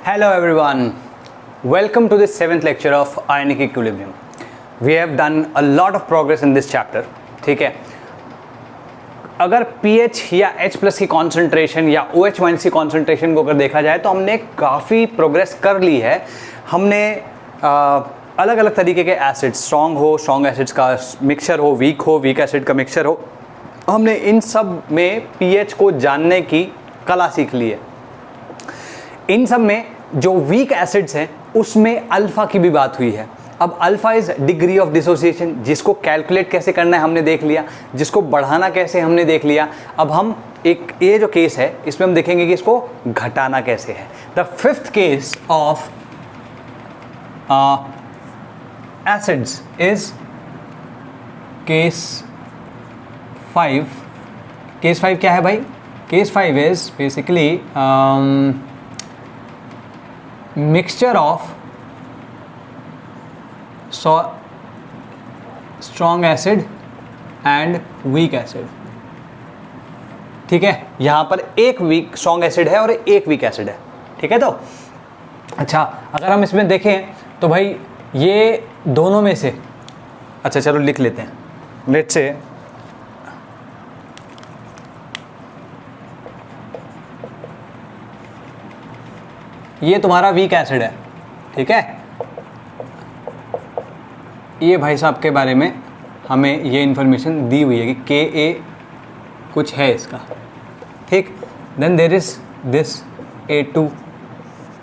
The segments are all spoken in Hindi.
Hello everyone, welcome to this 7th lecture of ionic equilibrium. We have done a lot of progress in this chapter. ठीक है, अगर pH या H प्लस की कॉन्सेंट्रेशन या OH माइनस की कॉन्सेंट्रेशन को अगर देखा जाए तो हमने काफ़ी प्रोग्रेस कर ली है. हमने अलग अलग तरीके के एसिड, स्ट्रॉन्ग एसिड्स का मिक्सचर हो, वीक एसिड का मिक्सचर हो, हमने इन सब में pH को जानने की कला सीख ली है. इन सब में जो वीक एसिड्स हैं उसमें अल्फा की भी बात हुई है. अब alpha is degree of dissociation, जिसको कैलकुलेट कैसे करना है हमने देख लिया, जिसको बढ़ाना कैसे हमने देख लिया. अब हम एक ये जो केस है इसमें हम देखेंगे कि इसको घटाना कैसे है. The fifth case of acids is case 5. Case 5 क्या है भाई? Case 5 is basically mixture of strong acid and weak acid. ठीक है, यहां पर एक वीक स्ट्रॉन्ग एसिड है और एक वीक एसिड है. ठीक है, तो अच्छा अगर हम इसमें देखें तो भाई ये दोनों में से, अच्छा चलो लिख लेते हैं. लेट्स से ये तुम्हारा वीक एसिड है. ठीक है, ये भाई साहब के बारे में हमें ये इन्फॉर्मेशन दी हुई है कि Ka कुछ है इसका. ठीक, then there is this A2.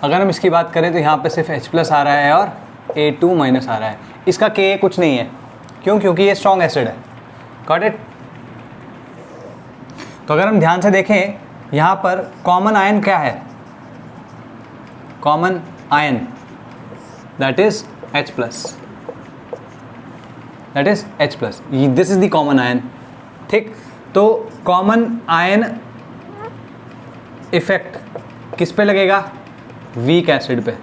अगर हम इसकी बात करें तो यहाँ पे सिर्फ H प्लस आ रहा है और A2 माइनस आ रहा है. इसका Ka कुछ नहीं है. क्यों? क्योंकि ये स्ट्रॉन्ग एसिड है. Got it? तो अगर हम ध्यान से देखें यहाँ पर कॉमन आयन क्या है? Common ion that is H plus. That is H plus. This is the common ion. ठीक, तो कॉमन आयन इफेक्ट किस पे लगेगा? वीक एसिड पे.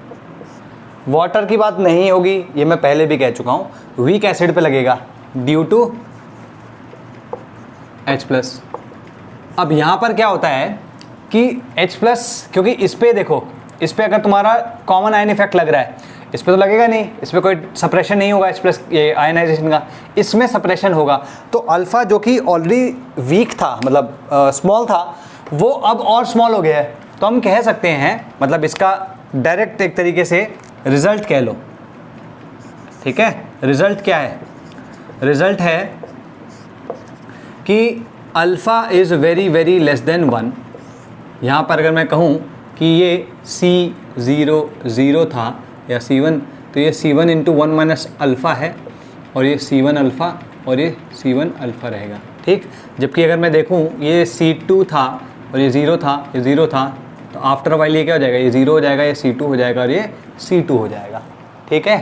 वाटर की बात नहीं होगी, ये मैं पहले भी कह चुका हूँ. वीक एसिड पे लगेगा ड्यू टू H प्लस. अब यहाँ पर क्या होता है कि H प्लस, क्योंकि इस पे देखो, इस पे अगर तुम्हारा कॉमन आयन इफेक्ट लग रहा है, इस पे तो लगेगा नहीं, इस पे कोई सप्रेशन नहीं होगा H प्लस ये आयनाइजेशन का, इसमें सप्रेशन होगा. तो अल्फ़ा जो कि ऑलरेडी वीक था, मतलब स्मॉल था, वो अब और स्मॉल हो गया है. तो हम कह सकते हैं, मतलब इसका डायरेक्ट एक तरीके से रिजल्ट कह लो. ठीक है, रिजल्ट क्या है? रिजल्ट है कि alpha is very very less than 1. यहाँ पर अगर मैं कहूँ कि ये C0 था या C1, तो ये C1 इंटू 1 माइनस अल्फ़ा है और ये C1 अल्फ़ा और ये C1 अल्फ़ा रहेगा. ठीक, जबकि अगर मैं देखूँ ये C2 था और ये 0 था, ये 0 था, तो आफ्टर वाइल ये क्या हो जाएगा? ये 0 हो जाएगा, ये C2 हो जाएगा और ये C2 हो जाएगा. ठीक है,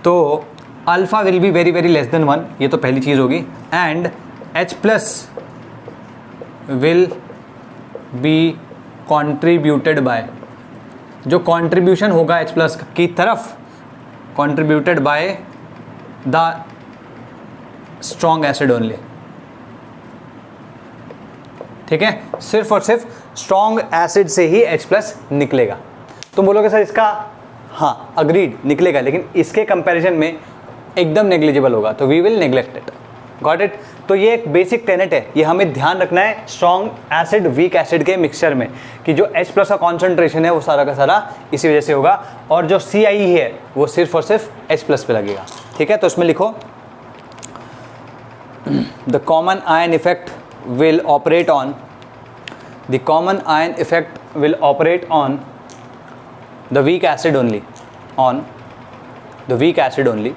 तो alpha will be very very less than 1, ये तो पहली चीज़ होगी. And H plus will be contributed bye, जो कॉन्ट्रीब्यूशन होगा H प्लस की तरफ, contributed by the strong acid only. ठीक है, सिर्फ और सिर्फ स्ट्रॉन्ग एसिड से ही H प्लस निकलेगा. तुम बोलोगे सर इसका, हाँ अग्रीड निकलेगा, लेकिन इसके कंपैरिजन में एकदम नेग्लिजिबल होगा, तो we will neglect it. Got it? तो ये एक बेसिक टेनेट है, ये हमें ध्यान रखना है स्ट्रॉन्ग एसिड वीक एसिड के मिक्सचर में, कि जो H प्लस का कॉन्सेंट्रेशन है वो सारा का सारा इसी वजह से होगा, और जो CI है वो सिर्फ और सिर्फ H प्लस पे लगेगा. ठीक है, तो इसमें लिखो the common ion effect will operate on, the common ion effect will operate on the weak acid only, on the weak acid only.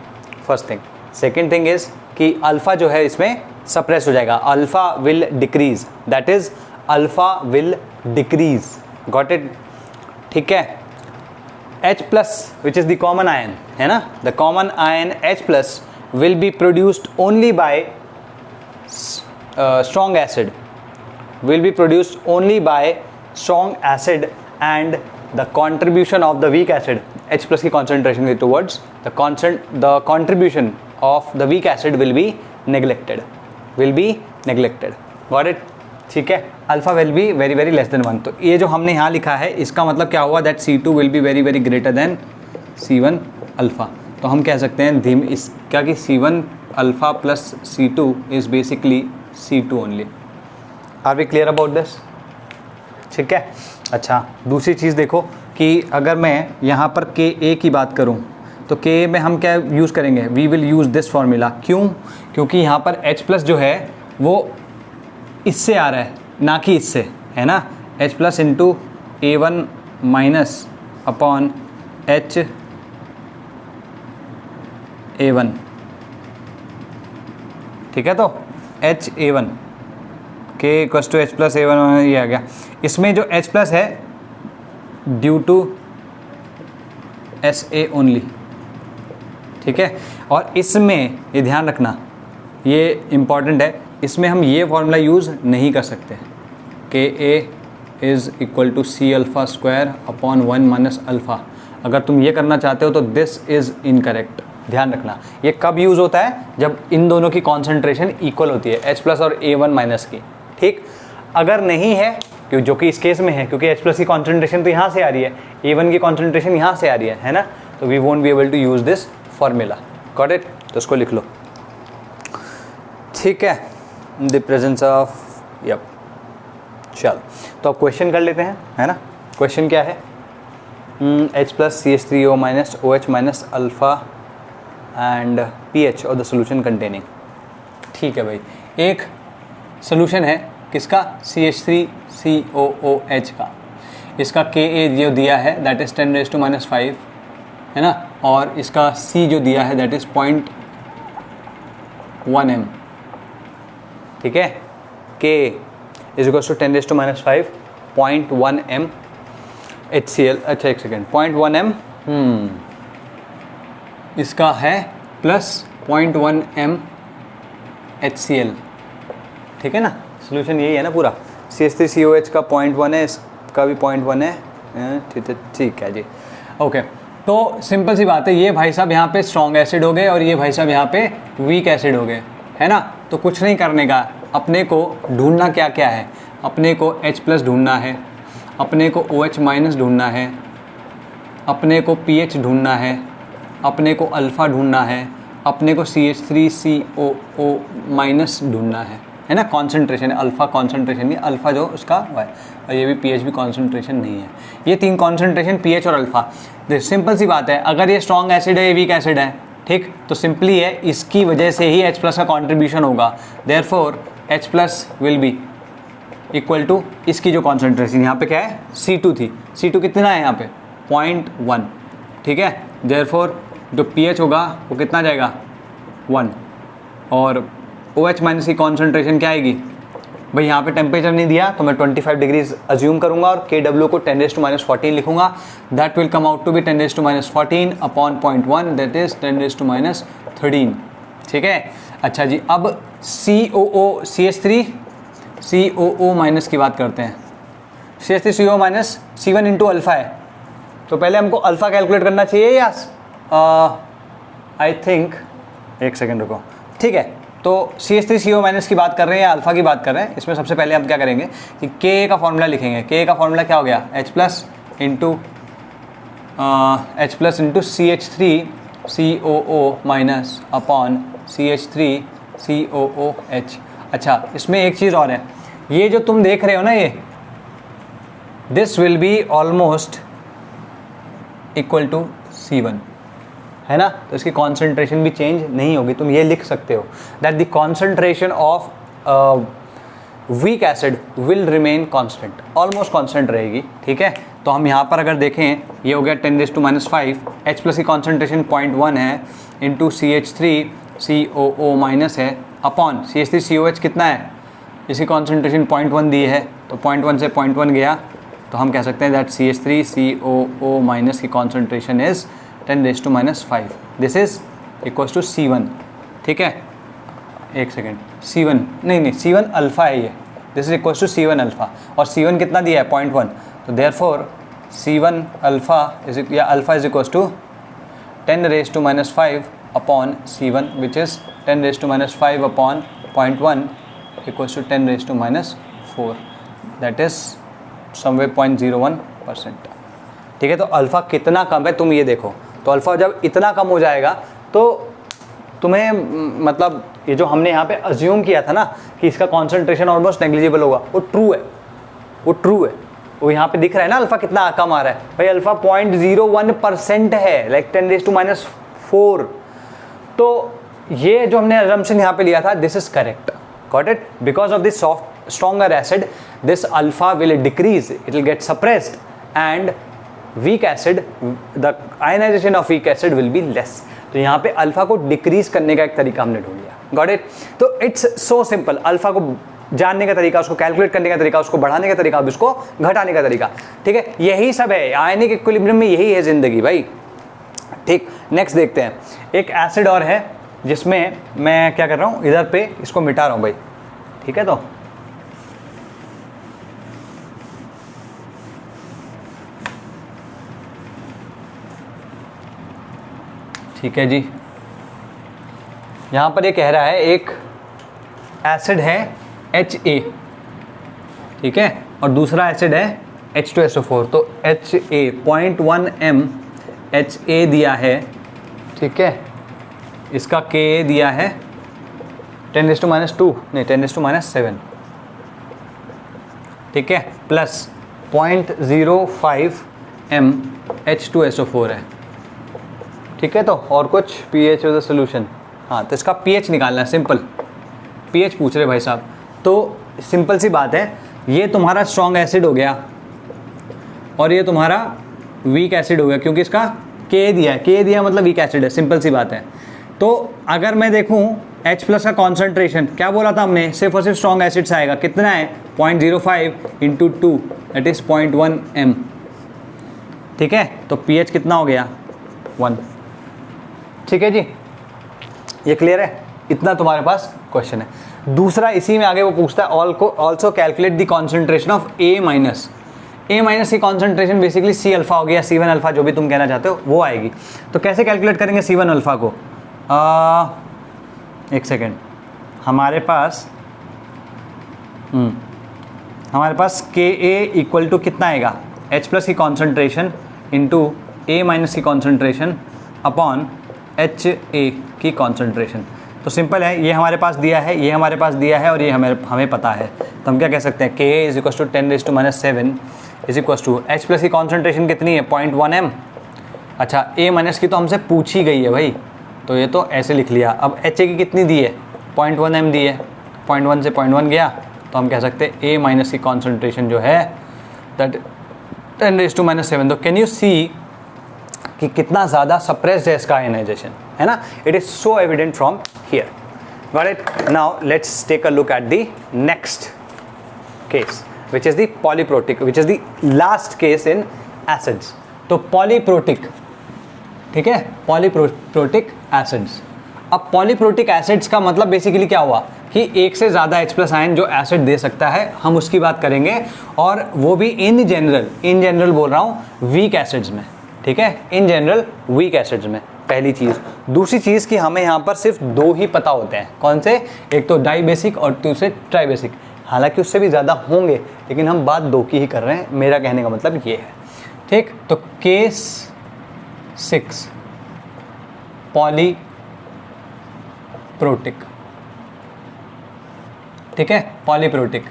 First thing. Second thing is कि अल्फ़ा जो है इसमें सप्रेस हो जाएगा. Alpha will decrease, that is alpha will decrease. Got it? ठीक है, H plus which is the common ion है ना, the common ion H plus will be produced only by strong acid, will be produced only by strong acid, and the contribution of the weak acid, H plus की concentration towards the contribution of the weak acid will be neglected. Got it? ठीक है. Alpha will be very very less than 1। तो ये जो हमने यहाँ लिखा है इसका मतलब क्या हुआ, that C2 will be very very greater than C1 alpha. तो हम कह सकते हैं इसका कि C1 alpha plus C2 is basically C2 only. Are we clear about this? ठीक है। अच्छा, दूसरी चीज़ देखो कि अगर मैं यहाँ पर Ka की बात करूँ तो Ka में हम क्या यूज़ करेंगे, we will use this formula. क्यों? क्योंकि यहाँ पर H प्लस जो है वो इससे आ रहा है ना कि इससे, है ना। H plus into A1 minus upon H A1, ठीक है। तो H A1 K equals to H plus A1 ये आ गया। इसमें जो H प्लस है ड्यू टू SA ओनली, ठीक है। और इसमें ये ध्यान रखना, ये इम्पॉर्टेंट है, इसमें हम ये फॉर्मूला यूज़ नहीं कर सकते। Ka is equal to C alpha square upon 1 minus alpha. अगर तुम ये करना चाहते हो तो दिस इज़ इनकरेक्ट। ध्यान रखना, ये कब यूज़ होता है, जब इन दोनों की कॉन्सेंट्रेशन इक्वल होती है, H प्लस और A1 माइनस की, ठीक। अगर नहीं है, जो कि इस केस में है, क्योंकि H प्लस की कॉन्सेंट्रेशन तो यहाँ से आ रही है, A1 की कॉन्सेंट्रेशन यहाँ से आ रही है ना, तो we won't be able to use this formula. Got it? तो इसको लिख लो, ठीक है। The presence of, yup. चलो, तो अब क्वेश्चन कर लेते हैं, है ना। क्वेश्चन क्या है, H plus CH3O minus OH minus alpha and pH और द सोल्यूशन कंटेनिंग। ठीक है भाई, एक सोल्यूशन है किसका, CH3COOH का। इसका Ka जो दिया है दैट इज़ 10⁻⁵, है ना। और इसका C जो दिया है दैट इज़ 0.1 m, ठीक है। K is equals to 10⁻⁵, 0.1 m HCl। अच्छा एक सेकेंड, 0.1 m इसका है प्लस 0.1 m HCl, ठीक है ना। सोल्यूशन यही है ना पूरा। CH3COH का 0.1 है, इसका भी 0.1 है, ठीक है जी। ओके, तो सिंपल सी बात है, ये भाई साहब यहाँ पे स्ट्रॉन्ग एसिड हो गए और ये भाई साहब यहाँ पे वीक एसिड हो गए, है ना। तो कुछ नहीं करने का, अपने को ढूंढना क्या क्या है, अपने को H प्लस ढूंढना है, अपने को OH माइनस ढूंढना है, अपने को pH ढूंढना है, अपने को अल्फ़ा ढूंढना है, अपने को CH3COO माइनस ढूंढना है ना। कॉन्सेंट्रेशन है, अल्फ़ा कॉन्सेंट्रेशन नहीं, अल्फ़ा जो उसका हुआ है, और ये भी pH भी कॉन्सेंट्रेशन नहीं है। ये तीन कॉन्सेंट्रेशन pH और अल्फ़ा। सिंपल सी बात है, अगर ये स्ट्रॉन्ग एसिड है, ये वीक एसिड है, ठीक, तो सिंपली है इसकी वजह से ही H प्लस का कॉन्ट्रीब्यूशन होगा। Therefore H plus will be equal to इसकी जो कॉन्सेंट्रेशन यहाँ पे क्या है, C2 थी, C2 कितना है यहाँ पे 0.1, ठीक है। देयरफॉर जो pH होगा वो कितना जाएगा 1, और OH माइनस की कॉन्सेंट्रेशन क्या आएगी भाई, यहाँ पे टेम्परेचर नहीं दिया तो मैं 25 डिग्रीज अज्यूम करूँगा और Kw को 10⁻14 लिखूँगा। That will come out to be 10⁻14 upon 0.1 that is 10⁻13, ठीक है। अच्छा जी, अब CH3COO माइनस की बात करते हैं। CH3CO minus C1 into alpha है, तो पहले हमको अल्फ़ा कैलकुलेट करना चाहिए या आई थिंक, एक सेकेंड रुको, ठीक है। तो CH3CO माइनस की बात कर रहे हैं या अल्फ़ा की बात कर रहे हैं, इसमें सबसे पहले हम क्या करेंगे कि Ka का फॉर्मूला लिखेंगे। Ka का फॉर्मूला क्या हो गया, H plus into CH3COO minus upon CH3COOH। अच्छा, इसमें एक चीज़ और है, ये जो तुम देख रहे हो ना, ये this will be almost equal to C1, है ना। तो इसकी कॉन्सेंट्रेशन भी चेंज नहीं होगी। तुम ये लिख सकते हो that the concentration of weak acid will remain constant, almost constant रहेगी, ठीक है। तो हम यहाँ पर अगर देखें, ये हो गया 10⁻⁵, H प्लस की कॉन्सेंट्रेशन 0.1 है, इंटू CH3COO माइनस है, अपॉन CH3COH कितना है, इसकी कॉन्सेंट्रेशन 0.1 दी है, तो 0.1 से 0.1 गया, तो हम कह सकते हैं दैट CH3COO माइनस की concentration is 10⁻⁵। This is equals to C1, ठीक है। एक सेकेंड, C1 नहीं C1 अल्फ़ा है ये, this is equals to C1 alpha, और C1 कितना दिया है 0.1, तो देयरफॉर C1 अल्फ़ा इज या alpha is equals to 10⁻⁵ upon C1 which is 10⁻⁵ upon 0.1 equals to 10⁻⁴। That is somewhere 0.01%। ठीक है, तो अल्फ़ा कितना कम है तुम ये देखो। तो अल्फ़ा जब इतना कम हो जाएगा तो तुम्हें मतलब ये जो हमने यहाँ पे अज्यूम किया था ना कि इसका कॉन्सेंट्रेशन ऑलमोस्ट नेग्लिजिबल होगा, वो ट्रू है, वो ट्रू है। वो यहाँ पे दिख रहा है ना अल्फ़ा कितना कम आ रहा है भाई, अल्फ़ा 0.01% है, लाइक 10⁻⁴। तो ये जो हमने assumption यहाँ पे लिया था, this is correct, got it. Because of this stronger acid, this alpha will decrease, it will get suppressed, and weak acid, the ionization of weak acid will be less। तो यहाँ पे अल्फा को डिक्रीज करने का एक तरीका हमने ढूंढ लिया, गॉट इट। तो इट्स सो सिंपल, अल्फा को जानने का तरीका, उसको कैलकुलेट करने का तरीका, उसको बढ़ाने का तरीका, अब उसको घटाने का तरीका। ठीक है, यही सब है आयनिक इक्विलिब्रियम में, यही है जिंदगी भाई। ठीक, नेक्स्ट देखते हैं। एक एसिड और है जिसमें मैं क्या कर रहा हूँ, इधर पे इसको मिटा रहा हूँ भाई। ठीक है, तो ठीक है जी, यहाँ पर ये कह रहा है एक एसिड है HA, ठीक है, और दूसरा एसिड है H2SO4। तो HA 0.1 m HA दिया है, ठीक है, इसका Ka दिया है 10⁻², नहीं 10⁻�7, ठीक है, प्लस 0.05 m H2SO4 है। ठीक है, तो और कुछ pH ऑफ द सोल्यूशन, हाँ, तो इसका pH निकालना है, सिंपल pH पूछ रहे भाई साहब। तो सिंपल सी बात है, ये तुम्हारा स्ट्रॉन्ग एसिड हो गया और ये तुम्हारा वीक एसिड हो गया, क्योंकि इसका K दिया है, K दिया मतलब वीक एसिड है, सिंपल सी बात है। तो अगर मैं देखूँ H+ का कॉन्सेंट्रेशन क्या बोला था हमने, सिर्फ और सिर्फ स्ट्रॉन्ग एसिड से आएगा, कितना है 0.05 × 2 दैट इज 0.1 m। ठीक है, तो pH कितना हो गया 1। ठीक है जी, ये क्लियर है, इतना तुम्हारे पास क्वेश्चन है। दूसरा इसी में आगे वो पूछता है also calculate the concentration of A-। A- की कॉन्सेंट्रेशन बेसिकली C अल्फा हो गया, C1 अल्फा, जो भी तुम कहना चाहते हो वो आएगी। तो कैसे कैलकुलेट करेंगे C1 अल्फा को, एक सेकेंड, हमारे पास Ka इक्वल टू कितना आएगा, H+ की कॉन्सेंट्रेशन इंटू A- की कॉन्सेंट्रेशन अपॉन HA की कॉन्सेंट्रेशन। तो सिंपल है, ये हमारे पास दिया है, ये हमारे पास दिया है और ये हमें पता है। तो हम क्या कह सकते हैं, Ka is equal to 10⁻⁷ is equal to H+ की कॉन्सेंट्रेशन कितनी है 0.1 m। अच्छा, A- की तो हमसे पूछी गई है भाई, तो ये तो ऐसे लिख लिया। अब HA की कितनी दी है 0.1 m दी है, 0.1 से 0.1 गया, तो हम कह सकते हैं A- की कॉन्सेंट्रेशन जो है दैट 10⁻⁷। तो कैन यू सी कि कितना ज़्यादा सप्रेस्ड है इसका आयनाइजेशन, है ना। It is so evident from here, got it. Now let's take a look at the next case which is the polyprotic, which is the last case in acids. तो पॉलीप्रोटिक, ठीक है, पॉलीप्रोटिक एसिड्स। अब पॉलीप्रोटिक एसिड्स का मतलब बेसिकली क्या हुआ कि एक से ज़्यादा H+ आयन जो एसिड दे सकता है, हम उसकी बात करेंगे, और वो भी इन जनरल बोल रहा हूँ वीक एसिड्स में। ठीक है, इन जनरल वीक एसिड्स में, पहली चीज़। दूसरी चीज़ कि हमें यहाँ पर सिर्फ 2 ही पता होते हैं, कौन से, एक तो डाई बेसिक और दूसरे ट्राई बेसिक। हालांकि उससे भी ज़्यादा होंगे, लेकिन हम बात 2 की ही कर रहे हैं, मेरा कहने का मतलब ये है। ठीक, तो केस 6 पॉलीप्रोटिक, ठीक है, पॉलीप्रोटिक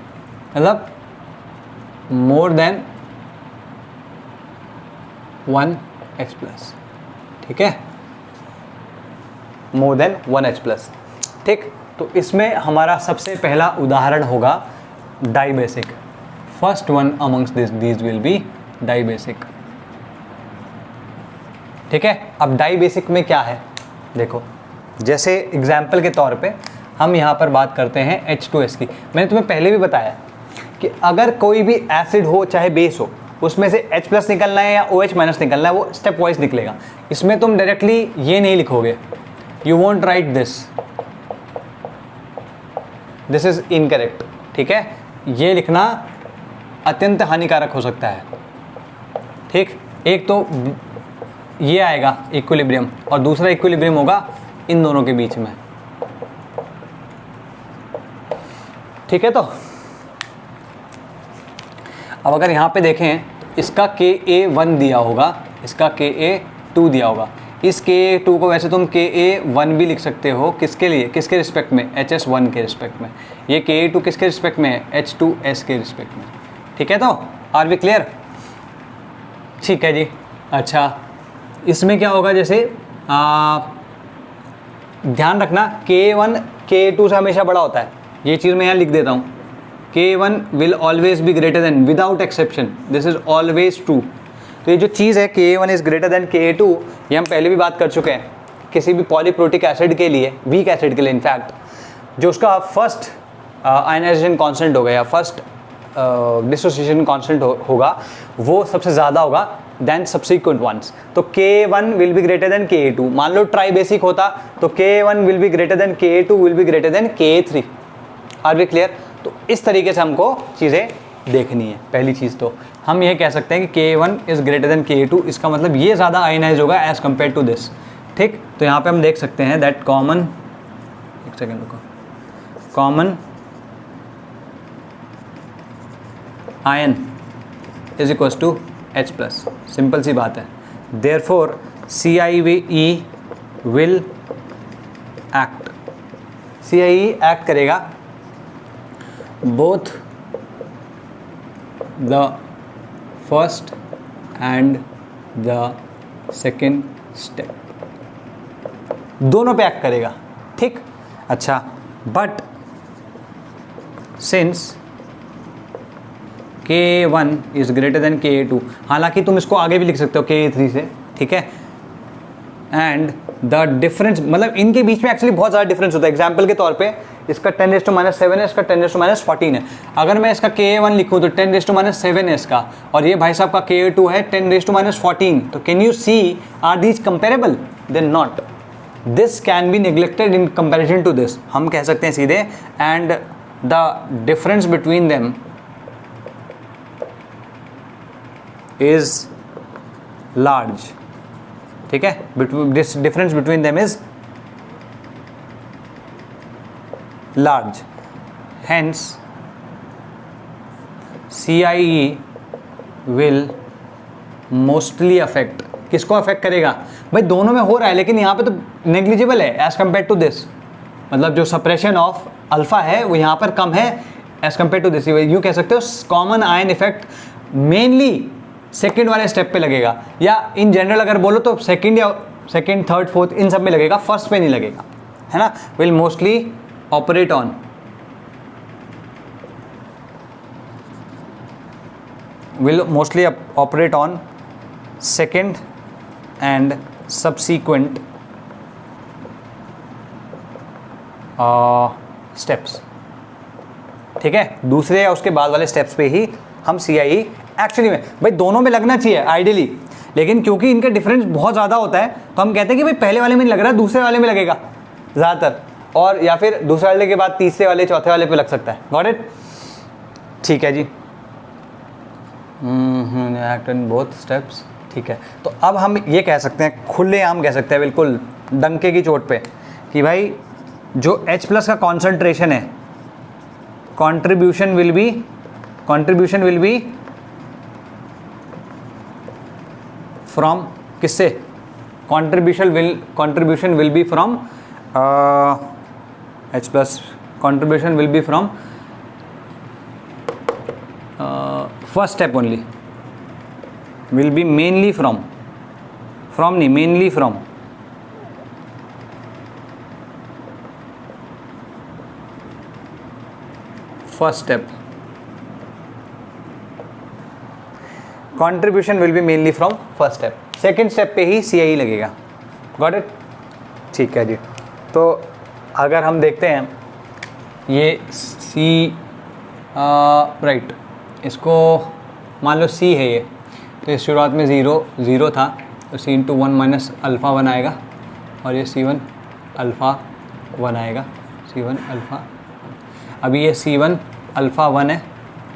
मतलब मोर देन 1 H+, ठीक है, मोर देन 1 H+। ठीक, तो इसमें हमारा सबसे पहला उदाहरण होगा dibasic. First one amongst these will be dibasic. ठीक है, अब डाई बेसिक में क्या है, देखो, जैसे एग्जाम्पल के तौर पे हम यहाँ पर बात करते हैं H2S की। मैंने तुम्हें पहले भी बताया कि अगर कोई भी एसिड हो चाहे बेस हो, उसमें से H+ निकलना है या OH- निकलना है, वो स्टेप वाइज निकलेगा। इसमें तुम डायरेक्टली ये नहीं लिखोगे, you won't right this is incorrect. ठीक है, ये लिखना अत्यंत हानिकारक हो सकता है। ठीक, एक तो ये आएगा इक्विलिब्रियम और दूसरा इक्विलिब्रियम होगा इन दोनों के बीच में। ठीक है, तो अब अगर यहाँ पे देखें इसका Ka1 दिया होगा, इसका Ka2 दिया होगा। इस Ka2 को वैसे तुम Ka1 भी लिख सकते हो, किसके लिए, किसके रिस्पेक्ट में, HS1 के रिस्पेक्ट में। ये Ka2 किसके रिस्पेक्ट में है, H2S के रिस्पेक्ट में। ठीक है, तो आर वी क्लियर? ठीक है जी। अच्छा, इसमें क्या होगा, जैसे ध्यान रखना K1 K2 से हमेशा बड़ा होता है, ये चीज़ मैं यहाँ लिख देता हूँ। K1 will always be greater then, without exception, this is always true. तो ये जो चीज़ है Ka1 is greater than Ka2, ये हम पहले भी बात कर चुके हैं। किसी भी पॉलीप्रोटिक एसिड के लिए, वीक एसिड के लिए इनफैक्ट, जो उसका फर्स्ट आयनाइजेशन कांस्टेंट होगा या फर्स्ट डिसोसिएशन कांस्टेंट होगा, वो सबसे ज़्यादा होगा देन सब्सिक्वेंट वंस। तो K1 will be greater than Ka2। मान लो ट्राई बेसिक होता तो K1 will be greater than Ka2 will be greater than Ka3। Are we clear? तो इस तरीके से हमको चीज़ें देखनी है। पहली चीज़ तो हम ये कह सकते हैं कि K1 is greater than Ka2, इसका मतलब ये ज़्यादा आयनाइज होगा एज़ कम्पेयर टू दिस। ठीक, तो यहाँ पे हम देख सकते हैं दैट कॉमन, एक सेकेंड रुको, common ion is equals to H plus. Simple सी बात है। Therefore CIE will act, CIE act करेगा both the first and the second step, दोनों पे एक्ट करेगा। ठीक, अच्छा, but since K1 is greater than Ka2, हालांकि तुम इसको आगे भी लिख सकते हो Ka3 से, ठीक है, एंड द डिफरेंस, मतलब इनके बीच में एक्चुअली बहुत ज़्यादा डिफरेंस होता है। एग्जाम्पल के तौर पे इसका 10⁻⁷ है, इसका 10⁻14 है। अगर मैं इसका Ka1 लिखूँ तो 10⁻7 है इसका, और ये भाई साहब का Ka2 है 10⁻14। तो can you see are these comparable? Then not. This can be neglected in comparison to this. हम कह सकते हैं सीधे and the difference between them is large. ठीक है, this difference between them is large, hence CIE will mostly affect, किसको अफेक्ट करेगा भाई? दोनों में हो रहा है लेकिन यहाँ पे तो नेग्लिजिबल है एज कम्पेयर टू दिस। मतलब जो सप्रेशन ऑफ अल्फा है वो यहाँ पर कम है एज कम्पेयर टू दिस। यूँ कह सकते हो common ion effect mainly second वाले स्टेप पे लगेगा, या इन जनरल अगर बोलो तो सेकेंड या सेकेंड, थर्ड, फोर्थ इन सब में लगेगा, फर्स्ट पे नहीं लगेगा, है ना। Will mostly operate on operate on second and subsequent steps। ठीक है, दूसरे या उसके बाद वाले स्टेप्स पे ही हम CIE एक्चुअली में, भाई दोनों में लगना चाहिए आइडियली, लेकिन क्योंकि इनका डिफरेंस बहुत ज़्यादा होता है तो हम कहते हैं कि भाई पहले वाले में लग रहा है, दूसरे वाले में लगेगा ज़्यादातर, और या फिर दूसरे वाले के बाद तीसरे वाले, चौथे वाले पे लग सकता है। Got it? ठीक है जी, एक्ट इन बोथ स्टेप्स। ठीक है, तो अब हम ये कह सकते हैं, खुलेआम कह सकते हैं, बिल्कुल डंके की चोट पे, कि भाई जो H प्लस का कॉन्सेंट्रेशन है, कंट्रीब्यूशन विल बी फ्रॉम किससे? Contribution will be from H plus contribution will be from first step only, will be mainly from mainly from first step। contribution will be mainly from first step, second step पे ही CIE लगेगा। got it? ठीक है जी। तो अगर हम देखते हैं ये C राइट, इसको मान लो C है ये, तो इस शुरुआत में 0 था, तो C इंटू 1 माइनस अल्फ़ा 1 आएगा, और ये C1 अल्फ़ा 1 आएगा, C1 अल्फ़ा। अभी ये C1 अल्फ़ा 1 है,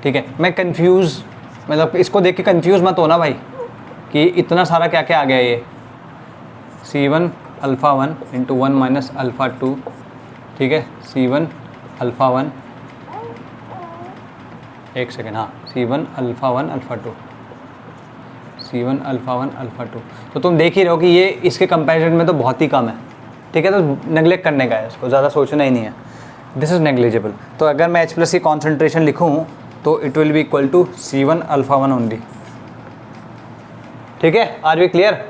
ठीक है। मैं कंफ्यूज, मतलब इसको देख के कंफ्यूज मत होना भाई कि इतना सारा क्या क्या आ गया ये। C1 alpha 1 into 1 minus alpha 2, ठीक है, C1 अल्फ़ा 1, एक सेकेंड, हाँ C1 alpha 1 alpha 2, C1 alpha 1 alpha 2। तो तुम देख ही रहे हो कि ये इसके कंपैरिजन में तो बहुत ही कम है, ठीक है। तो नेगलेक्ट करने का है, इसको ज़्यादा सोचना ही नहीं है, दिस इज़ नेग्लिजिबल। तो अगर मैं H प्लस की कॉन्सेंट्रेशन लिखूँ तो it will be equal to C1 alpha 1 only, ठीक है। Are we clear?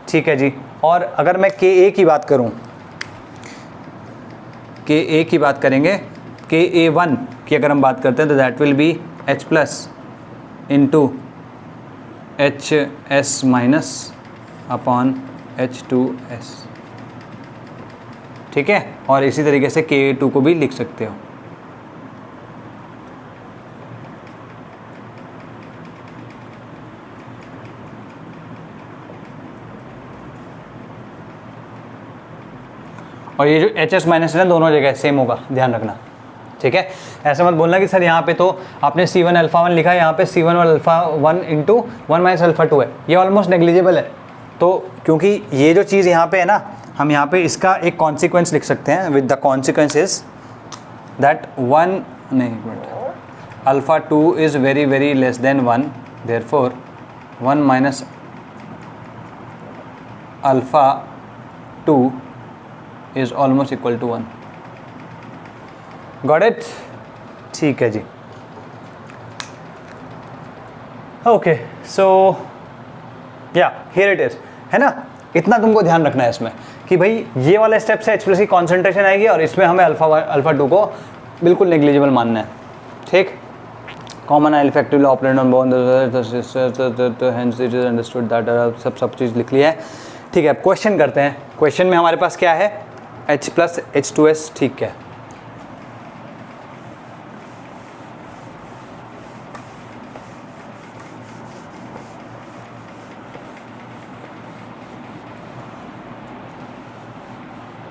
ठीक है जी। और अगर मैं Ka की बात करूँ, Ka की बात करेंगे, Ka1 की अगर हम बात करते हैं तो that will B H plus into HS minus upon H2S, ठीक है। और इसी तरीके से Ka2 को भी लिख सकते हो। और ये जो HS माइनस है ना, दोनों जगह सेम होगा, ध्यान रखना, ठीक है। ऐसे मत बोलना कि सर यहाँ पे तो आपने C1 अल्फ़ा 1 लिखा है, यहाँ पे C1 alpha 1 into 1 minus alpha 2 है, ये ऑलमोस्ट नेग्लिजिबल है। तो क्योंकि ये जो चीज़ यहाँ पे है ना, हम यहाँ पे इसका एक कॉन्सिक्वेंस लिख सकते हैं, with the consequence is that alpha 2 is very very less than 1, therefore 1 minus alpha 2 is almost equal to 1। Got it? ठीक है जी। ओके, सो या हियर इट इज, है ना। इतना तुमको ध्यान रखना है इसमें कि भाई ये वाला स्टेप से H प्लस की कॉन्सेंट्रेशन आएगी और इसमें हमें अल्फ़ा 2 को बिल्कुल नेग्लिजिबल मानना है, ठीक। Common I effectively operate on both, hence it is understood that, सब चीज़ लिख लिया है, ठीक है। अब क्वेश्चन करते हैं। क्वेश्चन में हमारे पास क्या है? H प्लस H2S, ठीक है।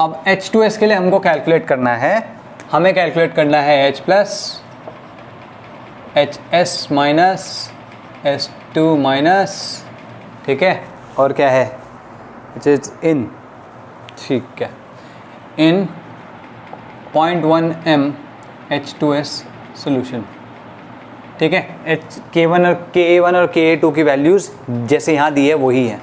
अब H2S के लिए हमको कैलकुलेट करना है, हमें कैलकुलेट करना है H plus HS minus S2 minus, ठीक है। और क्या है? इट इज इन, ठीक है, इन 0.1 m H2S सोल्यूशन, ठीक है। K1 और Ka2 की वैल्यूज़ जैसे यहाँ दी है वही है,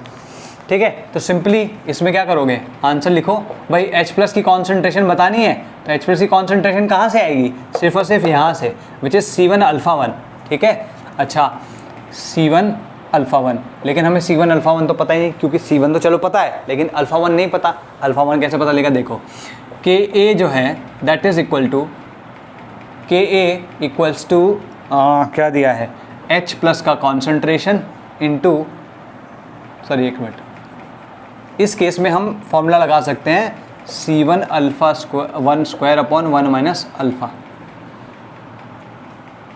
ठीक है। तो सिंपली इसमें क्या करोगे? आंसर लिखो भाई, H प्लस की कॉन्सेंट्रेशन बतानी है तो H प्लस की कॉन्सेंट्रेशन कहाँ से आएगी? सिर्फ और सिर्फ यहाँ से, विच इज़ C1 अल्फ़ा 1, ठीक है। अच्छा, C1 अल्फ़ा 1, लेकिन हमें C1 अल्फ़ा 1 तो पता ही नहीं, क्योंकि C1 तो चलो पता है लेकिन अल्फ़ा 1 नहीं पता। अल्फ़ा 1 कैसे पता लेगा? देखो, Ka जो है that is equal to Ka equals to क्या दिया है? H प्लस का कॉन्सेंट्रेशन इंटू, सॉरी एक मिनट, इस केस में हम फॉर्मूला लगा सकते हैं C1 alpha one square upon 1 minus alpha,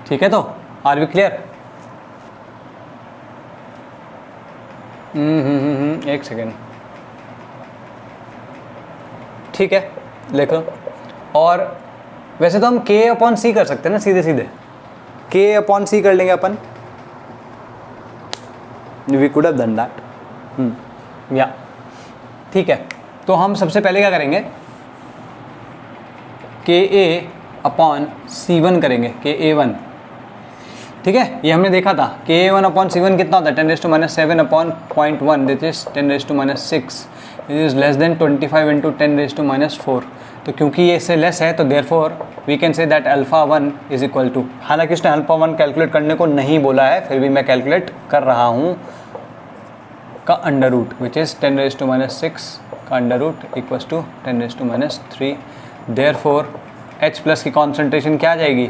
ठीक है। तो आर वी क्लियर? एक सेकेंड, ठीक है, लिख लो। और वैसे तो हम K अपॉन C कर सकते हैं ना, सीधे सीधे K अपॉन C कर लेंगे अपन, we could have done that, या ठीक है। तो हम सबसे पहले क्या करेंगे? Ka अपॉन C1 करेंगे, Ka1, ठीक है। ये हमने देखा था, Ka1 अपॉन C1 कितना होता है? 10⁻⁷ upon 0.1, this is 10⁻⁶, this is less than 25 into 10⁻⁴। तो क्योंकि ये इससे लेस है तो therefore we can say that alpha 1 is equal to, हालांकि उसने अल्फ़ा 1 कैलकुलेट करने को नहीं बोला है, फिर भी मैं कैलकुलेट कर रहा हूँ, का अंडर रूट विच इज़ 10⁻⁶ का under root equals to 10⁻�3। Therefore H plus की कॉन्सेंट्रेशन क्या आ जाएगी?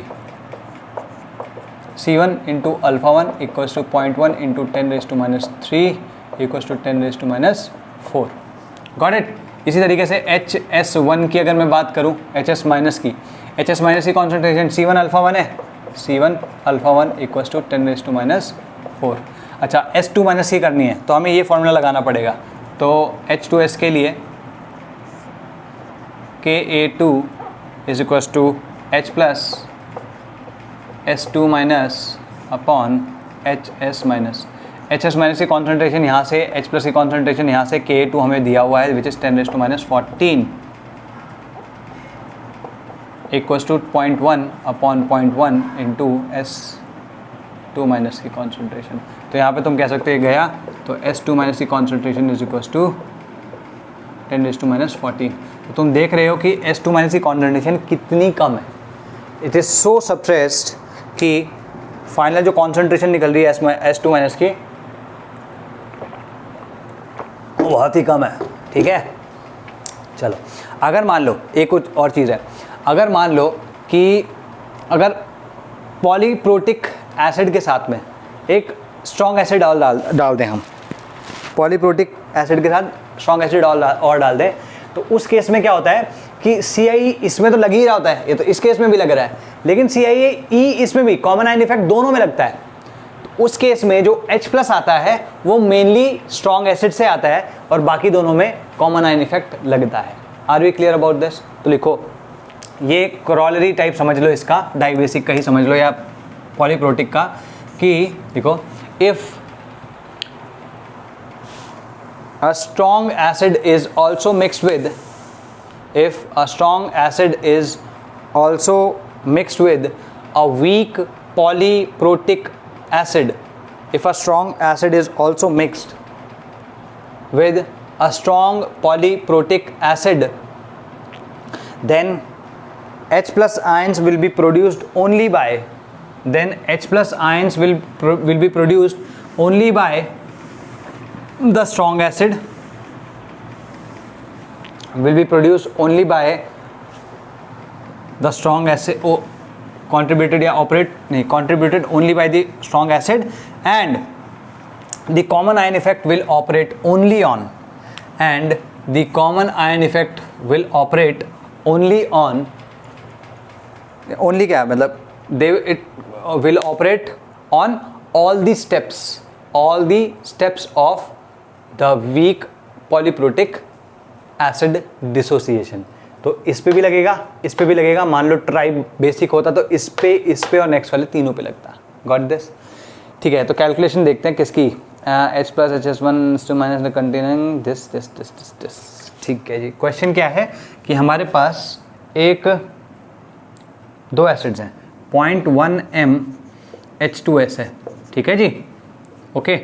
C1 into alpha 1 equals to 0.1 into 10⁻³ equals to 10⁻⁴। Got it? इसी तरीके से HS1 की अगर मैं बात करूं, HS माइनस की, HS माइनस की कॉन्सेंट्रेशन C1 अल्फ़ा 1 है, C1 अल्फ़ा 1 इक्वल्स टू 10⁻⁴। अच्छा, S2 माइनस की करनी है तो हमें ये फॉर्मूला लगाना पड़ेगा। तो H2S के लिए Ka2 is equals to H plus S2 minus upon HS minus. HS minus की कॉन्सेंट्रेशन यहाँ से, H प्लस की कॉन्सेंट्रेशन यहाँ से, Ka2 हमें दिया हुआ है which is 10⁻14 equals to 0.1 upon 0.1 into S 2 minus की कॉन्सेंट्रेशन। तो यहाँ पे तुम कह सकते हो गया, तो S2 माइनस की कॉन्सेंट्रेशन इज इक्वल टू 10⁻⁴। तो तुम देख रहे हो कि S2 माइनस की कॉन्सेंट्रेशन कितनी कम है। इट इज़ सो सप्रेस्ड कि फाइनल जो कॉन्सेंट्रेशन निकल रही है S2 माइनस की वो बहुत ही कम है। ठीक है, चलो अगर मान लो एक कुछ और चीज़ है, अगर मान लो कि अगर पॉलीप्रोटिक एसिड के साथ में एक स्ट्रॉन्ग एसिड डाल दें, हम पॉलीप्रोटिक एसिड के साथ स्ट्रॉन्ग एसिड और डाल दें, तो उस केस में क्या होता है कि CIE इसमें तो लग ही रहा होता है, ये तो इस केस में भी लग रहा है, लेकिन CIE इसमें भी कॉमन आयन इफेक्ट दोनों में लगता है। तो उस केस में जो H+ आता है वो मेनली स्ट्रॉन्ग एसिड से आता है और बाकी दोनों में कॉमन आयन इफेक्ट लगता है। Are we clear about this? तो लिखो, ये कॉरोलरी टाइप समझ लो, इसका डाइबेसिक का ही समझ लो या पॉलीप्रोटिक का, कि देखो if a strong acid is also mixed with, if a strong acid is also mixed with a weak polyprotic acid, if a strong acid is also mixed with a strong polyprotic acid, then H+ ions will be produced only by, then H+ ions will be produced only by the strong acid, will be produced only by the strong acid, contributed only by the strong acid, and the common ion effect will operate only on, and the common ion effect will operate only on, only क्या मतलब, it will operate on all the steps of the weak polyprotic acid dissociation। तो इस पे भी लगेगा, इस पे भी लगेगा। मान लो ट्राई बेसिक होता तो इस पे और नेक्स्ट वाले तीनों पे लगता। Got this? ठीक है, तो कैलकुलेशन देखते हैं किसकी, H+ HS1 minus containing this. ठीक है जी, क्वेश्चन क्या है कि हमारे पास दो एसिड्स हैं, 0.1 m H2S है। ठीक है जी, ओके,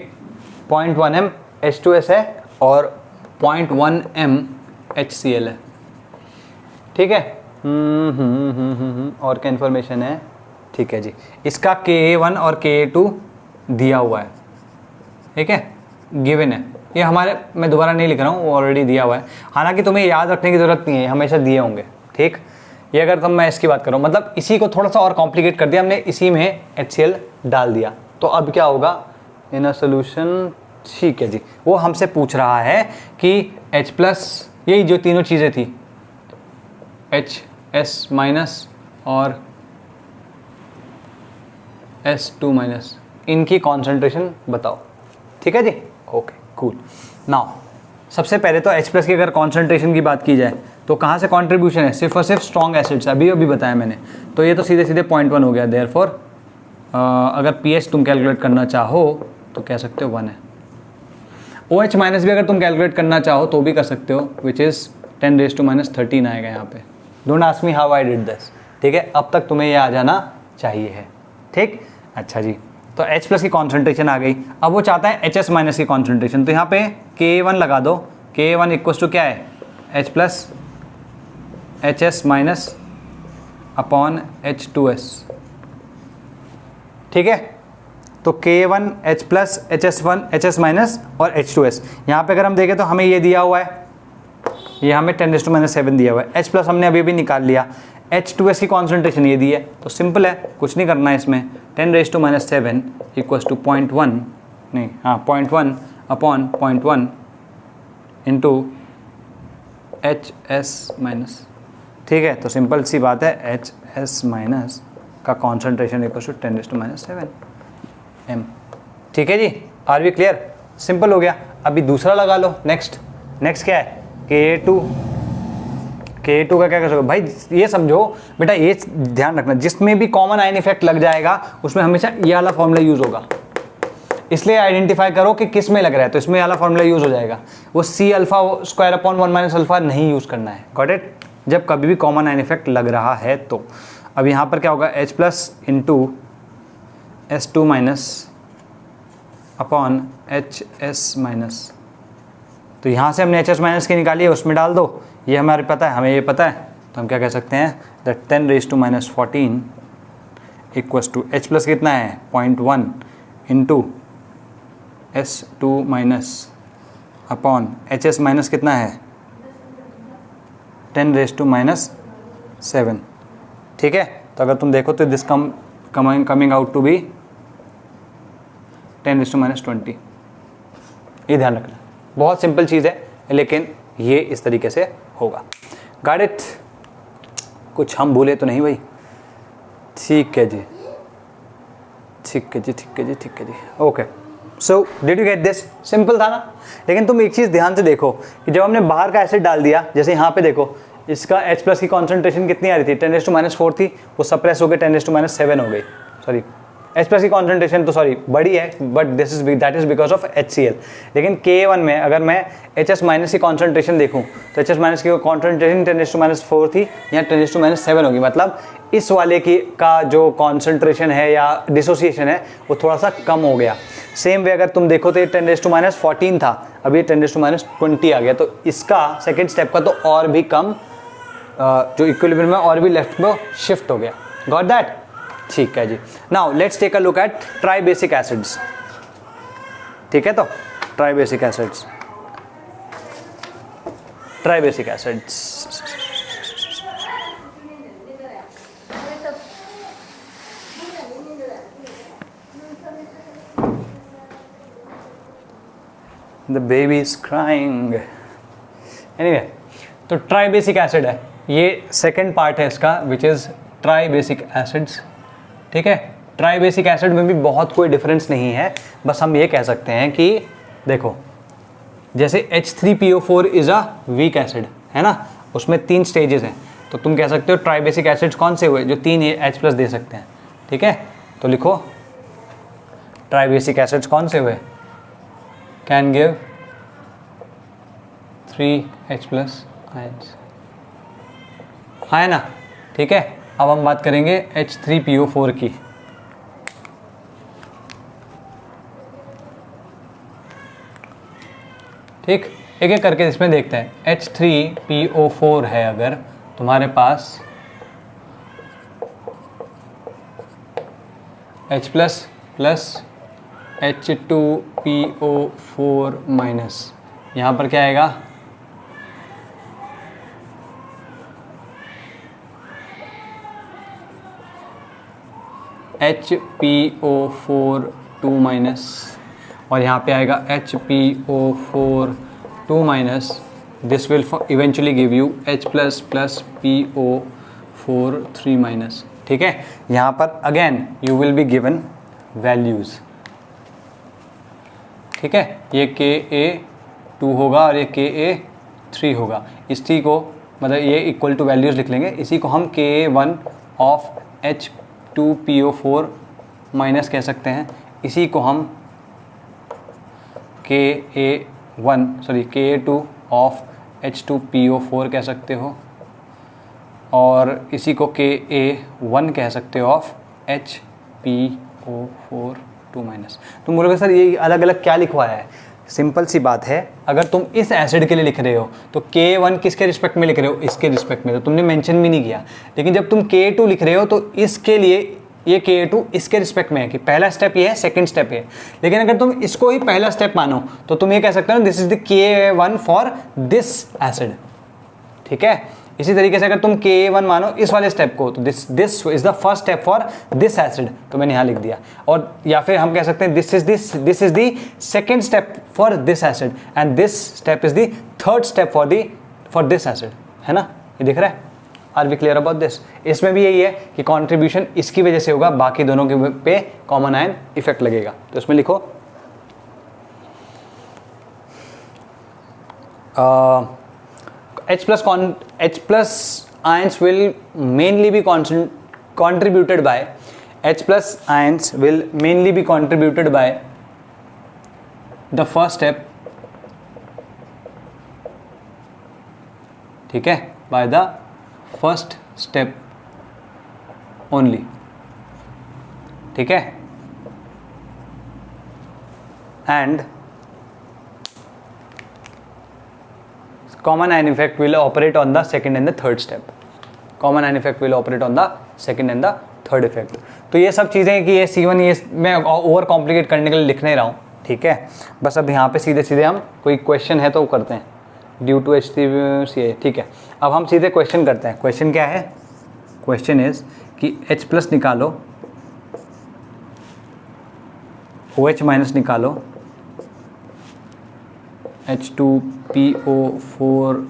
0.1 m H2S है और 0.1 m HCl है। ठीक है, और क्या इन्फॉर्मेशन है? ठीक है जी, इसका Ka1 और Ka2 दिया हुआ है। ठीक है, गिवन है ये हमारे, मैं दोबारा नहीं लिख रहा हूँ, वो ऑलरेडी दिया हुआ है। हालांकि तुम्हें याद रखने की ज़रूरत नहीं है, हमेशा दिए होंगे। ठीक, ये अगर मैं इसकी बात करूँ, मतलब इसी को थोड़ा सा और कॉम्प्लिकेट कर दिया हमने, इसी में HCl डाल दिया, तो अब क्या होगा इन अ सोल्यूशन। ठीक है जी, वो हमसे पूछ रहा है कि H+, यही जो तीनों चीज़ें थी, HS- और S2-, इनकी कॉन्सेंट्रेशन बताओ। ठीक है जी, ओके कूल। नाउ सबसे पहले तो H+ की अगर कॉन्सेंट्रेशन की बात की जाए तो कहाँ से कॉन्ट्रीब्यूशन है? सिर्फ और सिर्फ स्ट्रॉन्ग एसिड्स, अभी बताया मैंने। तो ये तो सीधे 0.1 हो गया। देयरफॉर अगर pH तुम कैलकुलेट करना चाहो तो कह सकते हो 1 है। OH- भी अगर तुम कैलकुलेट करना चाहो तो भी कर सकते हो, विच इज़ 10⁻13 आएगा यहाँ पे। Don't ask me how I did this. ठीक है, अब तक तुम्हें ये आ जाना चाहिए है। ठीक, अच्छा जी, तो H+ की कॉन्सेंट्रेशन आ गई। अब वो चाहता है HS- की कॉन्सेंट्रेशन, तो यहाँ पे Ka1 लगा दो। Ka1 इक्वल टू क्या है? H+ HS- upon H2S। ठीक है, तो K1 H+ HS- और H2S। यहाँ पे अगर हम देखें तो हमें ये दिया हुआ है, ये हमें 10⁻7 दिया हुआ है। H+ हमने अभी निकाल लिया। H2S की कॉन्सेंट्रेशन ये दी है, तो सिंपल है, कुछ नहीं करना है इसमें। 10⁻7 इक्वल्स टू 0.1, नहीं हाँ 0.1 अपॉन 0.1 इंटू HS-। ठीक है, तो सिंपल सी बात है, HS- का कॉन्सेंट्रेशन इक्वल्स टू 10⁻7 m। ठीक है जी, आर वी क्लियर? सिंपल हो गया। अभी दूसरा लगा लो। नेक्स्ट क्या है? Ka2 का क्या कर सकते हो भाई? ये समझो बेटा, ये ध्यान रखना, जिसमें भी कॉमन आयन इफेक्ट लग जाएगा उसमें हमेशा ये वाला फॉर्मूला यूज होगा। इसलिए आइडेंटिफाई करो कि किस में लग रहा है, तो इसमें ये वाला फॉर्मूला यूज हो जाएगा। वो C⁴1 - नहीं यूज करना है। Got it? जब कभी भी कॉमन आयन इफेक्ट लग रहा है तो। अब यहाँ पर क्या होगा? H+ into S2 minus upon HS minus. तो यहाँ से हमने HS माइनस की निकाली है, उसमें डाल दो, ये हमारे पता है, हमें ये पता है, तो हम क्या कह सकते हैं that 10⁻⁻14 equals to H plus कितना है 0.1 into S2 minus upon HS minus कितना है 10⁻⁻7। ठीक है, तो अगर तुम देखो तो this coming out to be 10⁻20। ये ध्यान रखना, बहुत सिंपल चीज़ है लेकिन ये इस तरीके से होगा। Got it? कुछ हम भूले तो नहीं भाई? ठीक है जी, ठीक है जी, ठीक है जी, ठीक है जी, okay. So did you get this? Simple था ना? लेकिन तुम एक चीज़ ध्यान से देखो कि जब हमने बाहर का एसिड डाल दिया, जैसे यहाँ पे देखो इसका H प्लस की कॉन्सेंट्रेशन कितनी आ रही थी 10⁻4 थी, वो सप्रेस हो गई 10⁻7 हो गई। सॉरी, H प्लस की कॉन्सेंट्रेशन तो सॉरी बड़ी है, but that is because of HCl। लेकिन Ka1 में अगर मैं HS माइनस की कॉन्सेंट्रेशन देखूँ तो HS माइनस की कॉन्सेंट्रेशन 10⁻4 थी, यहाँ 10⁻7 होगी। मतलब इस वाले की का जो कॉन्सेंट्रेशन है या डिसोसिएशन है वो थोड़ा सा कम हो गया। सेम वे अगर तुम देखो तो ये 10⁻14 था, अभी 10⁻20 आ गया, तो इसका सेकेंड स्टेप का तो और भी कम जो इक्विलिब्रियम में और भी लेफ्ट में शिफ्ट हो गया। Got that? ठीक है जी। Now let's take a look at tribasic acids. ठीक है, तो tribasic acids, tribasic acids, the baby is crying. Anyway, तो ट्राइबेसिक एसिड है, ये सेकेंड पार्ट है इसका, विच इज ट्राइबेसिक एसिड्स। ठीक है, ट्राइबेसिक एसिड में भी बहुत कोई डिफरेंस नहीं है, बस हम ये कह सकते हैं कि देखो जैसे H3PO4 is a weak acid है ना, उसमें 3 स्टेजेस हैं, तो तुम कह सकते हो ट्राइबेसिक एसिड्स कौन से हुए जो 3 H प्लस दे सकते हैं। ठीक है, तो लिखो ट्राइबेसिक एसिड्स कौन से हुए, can give 3 H plus ions, है ना। ठीक है, अब हम बात करेंगे H3PO4 की। ठीक, एक एक करके इसमें देखते हैं। H3PO4 है अगर तुम्हारे पास H plus plus H2PO4 minus, यहाँ पर क्या आएगा HPO4 2 माइनस, और यहाँ पे आएगा HPO4 2 minus. This will eventually give you H plus plus PO4 3 minus. ठीक है, यहाँ पर again you will be given values. ठीक है, ये Ka2 होगा और ये Ka3 होगा। इसी को मतलब ये इक्वल टू वैल्यूज़ लिख लेंगे, इसी को हम Ka1 ऑफ H2PO4 माइनस कह सकते हैं, इसी को हम Ka2 ऑफ H2PO4 कह सकते हो, और इसी को Ka1 कह सकते हो ऑफ HPO4 2 माइनस। तुम बोलोगे सर ये अलग अलग क्या लिखवाया है? सिंपल सी बात है, अगर तुम इस एसिड के लिए लिख रहे हो तो K1 किसके रिस्पेक्ट में लिख रहे हो? इसके रिस्पेक्ट में, तो तुमने मेंशन भी नहीं किया। लेकिन जब तुम K2 लिख रहे हो तो इसके लिए ये K2 इसके रिस्पेक्ट में है कि पहला स्टेप ये है, सेकंड स्टेप ये है। लेकिन अगर तुम इसको ही पहला स्टेप मानो तो तुम ये कह सकते हो this is the K1 for this acid. ठीक है, इसी तरीके से अगर तुम Ka1 मानो इस वाले स्टेप को तो this is the first step for this acid, तो मैंने यहाँ लिख दिया। और या फिर हम कह सकते हैं this is the second step for this acid and this step is the third step for this acid, है ना। ये दिख रहा है? Are we clear about this? इसमें भी यही है कि कॉन्ट्रीब्यूशन इसकी वजह से होगा, बाकी दोनों के पे कॉमन आयन इफेक्ट लगेगा। तो इसमें लिखो H plus ions will mainly be contributed by the first step, ठीक है, by the first step only। ठीक है, and common ion effect will operate on the second and the third step. Common ion effect will operate on the second and the third effect. तो ये सब चीज़ें कि ये C1 ये मैं ओवर कॉम्प्लिकेट करने के लिए लिख नहीं रहा हूँ, ठीक है. बस अब यहाँ पे सीधे सीधे हम कोई क्वेश्चन है तो करते हैं. ड्यू टू H3CA, ठीक है. अब हम सीधे क्वेश्चन करते हैं. क्वेश्चन क्या है? क्वेश्चन इज कि H प्लस निकालो, OH माइनस निकालो, H2PO4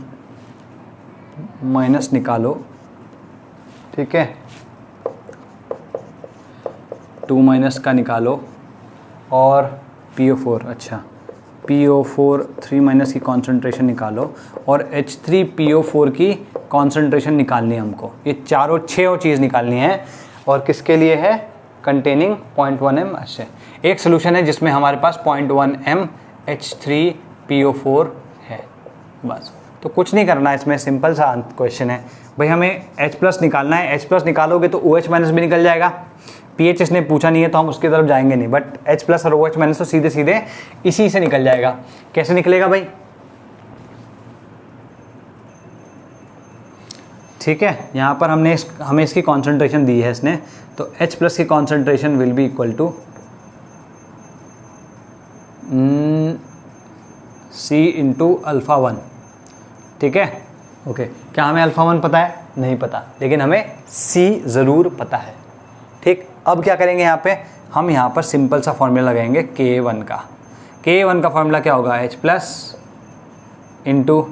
माइनस निकालो, ठीक है. 2 माइनस का निकालो और PO4, अच्छा PO4 3 माइनस की कॉन्सेंट्रेशन निकालो और H3PO4 की कॉन्सेंट्रेशन निकालनी है हमको. ये चारों छः चीज़ निकालनी है और किसके लिए है? कंटेनिंग 0.1 m अच्छे. एक सोल्यूशन है जिसमें हमारे पास 0.1 m H3PO4 है. बस, तो कुछ नहीं करना है इसमें, सिंपल सा क्वेश्चन है भाई. हमें H प्लस निकालना है. H प्लस निकालोगे तो OH माइनस भी निकल जाएगा. pH इसने पूछा नहीं है तो हम उसकी तरफ जाएंगे नहीं, बट H प्लस और OH माइनस तो सीधे सीधे इसी से निकल जाएगा. कैसे निकलेगा भाई? ठीक है, यहाँ पर हमें इसकी कॉन्सेंट्रेशन दी है इसने, तो H प्लस की concentration will be equal to C into alpha 1. ठीक है, ओके. क्या हमें अल्फ़ा 1 पता है? नहीं पता, लेकिन हमें C ज़रूर पता है. ठीक, अब क्या करेंगे यहाँ पे? हम यहाँ पर सिंपल सा फॉर्मूला लगाएंगे K1 का. K1 का फॉर्मूला क्या होगा? H plus into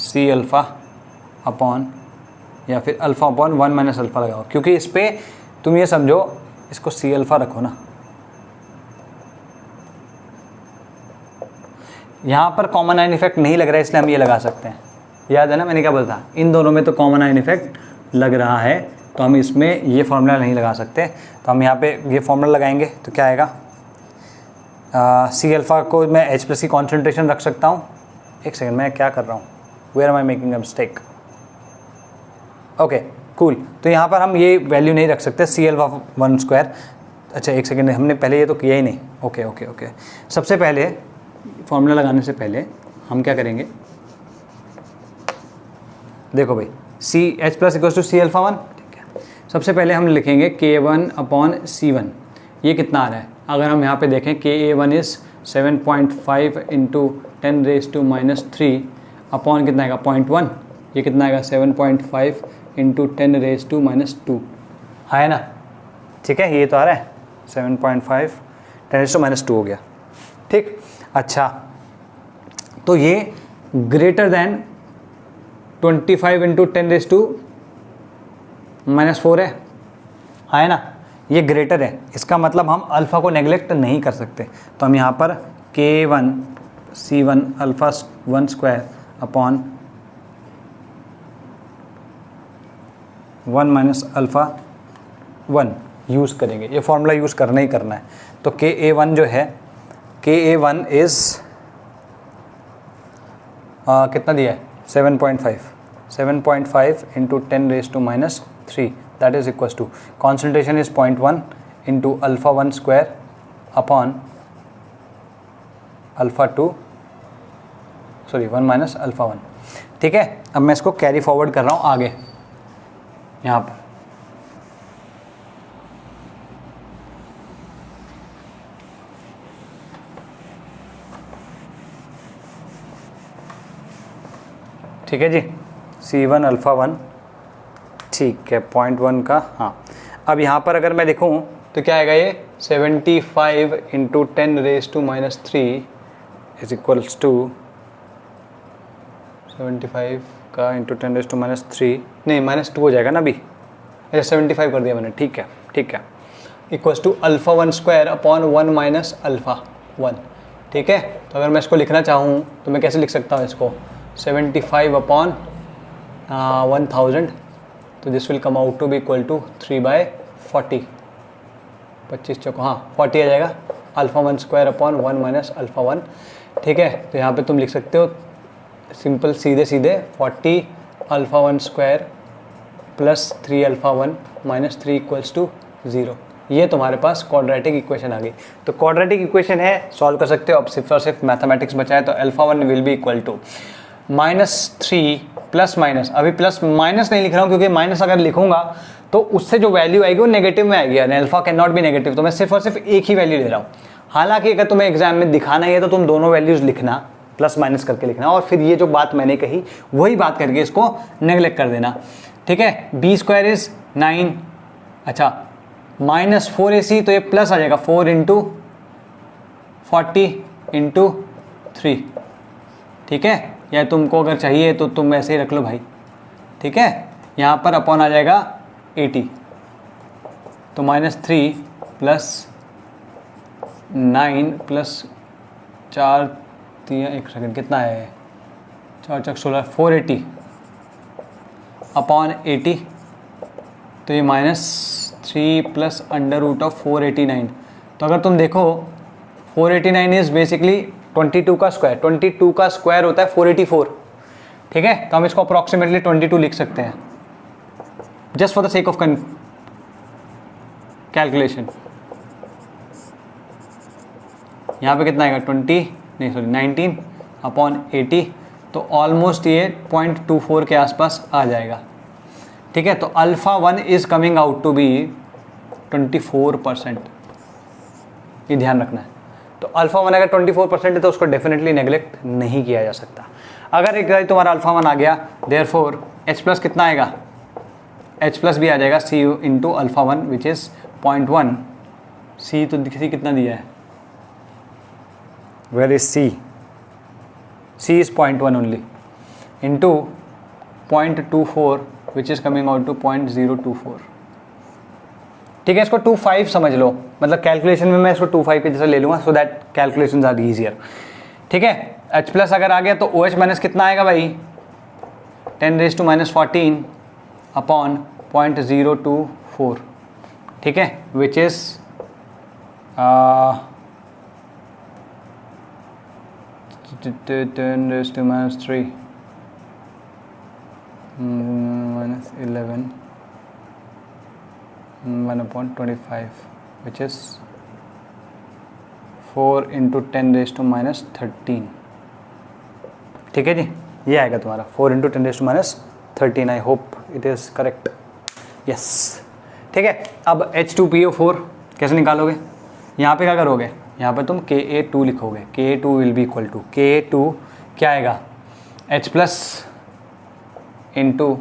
C alpha upon, या फिर अल्फ़ा अपॉन 1 माइनस अल्फ़ा लगाओ, क्योंकि इस पर तुम ये समझो, इसको C अल्फ़ा रखो ना. यहाँ पर कॉमन आयन इफेक्ट नहीं लग रहा है इसलिए हम ये लगा सकते हैं. याद है ना मैंने क्या बोला था? इन दोनों में तो कॉमन आयन इफेक्ट लग रहा है, तो हम इसमें ये फॉर्मूला नहीं लगा सकते. तो हम यहाँ पे ये फॉर्मूला लगाएंगे तो क्या आएगा? C अल्फ़ा को मैं H प्लस की कॉन्सेंट्रेशन रख सकता हूँ. एक सेकेंड, मैं क्या कर रहा हूँ? Where am I making a mistake? Okay cool. तो यहाँ पर हम ये वैल्यू नहीं रख सकते C अल्फ़ा 1 स्क्वायर. अच्छा एक सेकेंड, हमने पहले ये तो किया ही नहीं. Okay okay okay. सबसे पहले फॉर्मूला लगाने से पहले हम क्या करेंगे? देखो भाई, H plus equals to C alpha 1. ठीक है, सबसे पहले हम लिखेंगे K1 अपॉन C1. ये कितना आ रहा है? अगर हम यहाँ पे देखें, Ka1 is 7.5 into 10 raise to minus 3 upon कितना आएगा? 0.1. ये कितना आएगा? 7.5 इंटू 10 रेज़ टू माइनस 2 है ना. ठीक है, ये तो आ रहा है 7.5 10 रेज़ टू माइनस 2 हो गया. ठीक, अच्छा, तो ये greater than 25 into 10 raise to minus 4 है ना. ये ग्रेटर है, इसका मतलब हम अल्फ़ा को नेग्लेक्ट नहीं कर सकते. तो हम यहाँ पर K1 C1 alpha 1 square upon 1 minus alpha 1 use करेंगे. ये फॉर्मूला यूज़ करना ही करना है. तो Ka1 जो है, Ka1 इज़ कितना दिया है? 7.5 into 10 raise to minus 3, that is equals to concentration is 0.1 into alpha 1 square upon alpha 2 1 minus alpha 1. ठीक है, अब मैं इसको कैरी फॉरवर्ड कर रहा हूँ आगे यहाँ पर. ठीक है जी, C1 अल्फ़ा 1, ठीक है, 0.1 का. हाँ, अब यहाँ पर अगर मैं देखूँ तो क्या आएगा? ये 75 into 10 raise to minus 3 is equals to 75 का इंटू 10 रेज़ टू माइनस 3, नहीं माइनस 2 हो जाएगा ना अभी. अच्छा 75 कर दिया मैंने. ठीक है ठीक है, equals to alpha 1 square upon 1 minus alpha 1. ठीक है, तो अगर मैं इसको लिखना चाहूँ तो मैं कैसे लिख सकता हूँ इसको? 75 अपॉन 1000, तो this will come out to be equal to 3/40. 25 चौको, हाँ 40 आ जाएगा. Alpha 1 square upon 1 minus alpha 1. ठीक है, तो यहाँ पे तुम लिख सकते हो सिंपल सीधे सीधे 40 alpha 1 square plus 3 alpha 1 minus 3 equals to 0. ये तुम्हारे पास क्वाड्रेटिक इक्वेशन आ गई। तो क्वाड्रेटिक इक्वेशन है, सॉल्व कर सकते हो। अब सिर्फ और सिर्फ मैथमेटिक्स बचा है, तो alpha 1 will be equal to -3 plus minus, अभी प्लस माइनस नहीं लिख रहा हूँ क्योंकि माइनस अगर लिखूंगा तो उससे जो वैल्यू आएगी वो नेगेटिव में आएगी, यानी alpha can not be negative, तो मैं सिर्फ और सिर्फ एक ही वैल्यू ले रहा हूँ। हालांकि अगर तुम्हें एग्जाम में दिखाना ही है तो तुम दोनों वैल्यूज लिखना, प्लस माइनस करके लिखना, और फिर ये जो बात मैंने कही वही बात करके इसको नेग्लेक्ट कर देना, ठीक है। b² इज 9, अच्छा -4ac, तो ये प्लस आ जाएगा 4 × 40 × 3, ठीक है। या तुमको अगर चाहिए तो तुम ऐसे ही रख लो भाई, ठीक है। यहाँ पर अपॉन आ जाएगा 80, तो -3 प्लस 9 प्लस 4 3 एक सेकंड कितना है, 4 × 16 480 अपॉन 80, तो ये -3 प्लस √489। तो अगर तुम देखो 489 इज बेसिकली 22 का स्क्वायर, 22 का स्क्वायर होता है 484, ठीक है। तो हम इसको अप्रॉक्सीमेटली 22 लिख सकते हैं just for the sake of calculation. यहाँ पे कितना आएगा 19 अपॉन 80, तो ऑलमोस्ट ये 0.24 के आसपास आ जाएगा, ठीक है। तो alpha 1 is coming out to be 24%, ये ध्यान रखना है। तो अल्फा 1 अगर 24% है तो उसको डेफिनेटली नेग्लेक्ट नहीं किया जा सकता। अगर एक बार तुम्हारा अल्फा 1 आ गया, देयरफॉर H प्लस कितना आएगा, H प्लस भी आ जाएगा C into alpha 1 which is 0.1, C तो C कितना दिया है, where is C, C is 0.1 only into 0.24 which is coming out to 0.024, ठीक है। इसको 25 समझ लो, मतलब कैलकुलेशन में मैं इसको 25 की जैसे ले लूँगा so that calculations are easier, ठीक है। H प्लस अगर आ गया तो OH माइनस कितना आएगा भाई, 10⁻⁻14 अपॉन 0.024, ठीक है, विच इज़ 10⁻³ -11 1/25 which is 4 × 10⁻13, ठीक है जी। ये आएगा तुम्हारा 4 × 10⁻13, I hope it is correct, yes, ठीक है। अब H2PO4 कैसे निकालोगे, यहाँ पे क्या करोगे, यहाँ पे तुम Ka2 लिखोगे, Ka2 will be equal to, Ka2 क्या आएगा, H प्लस इंटू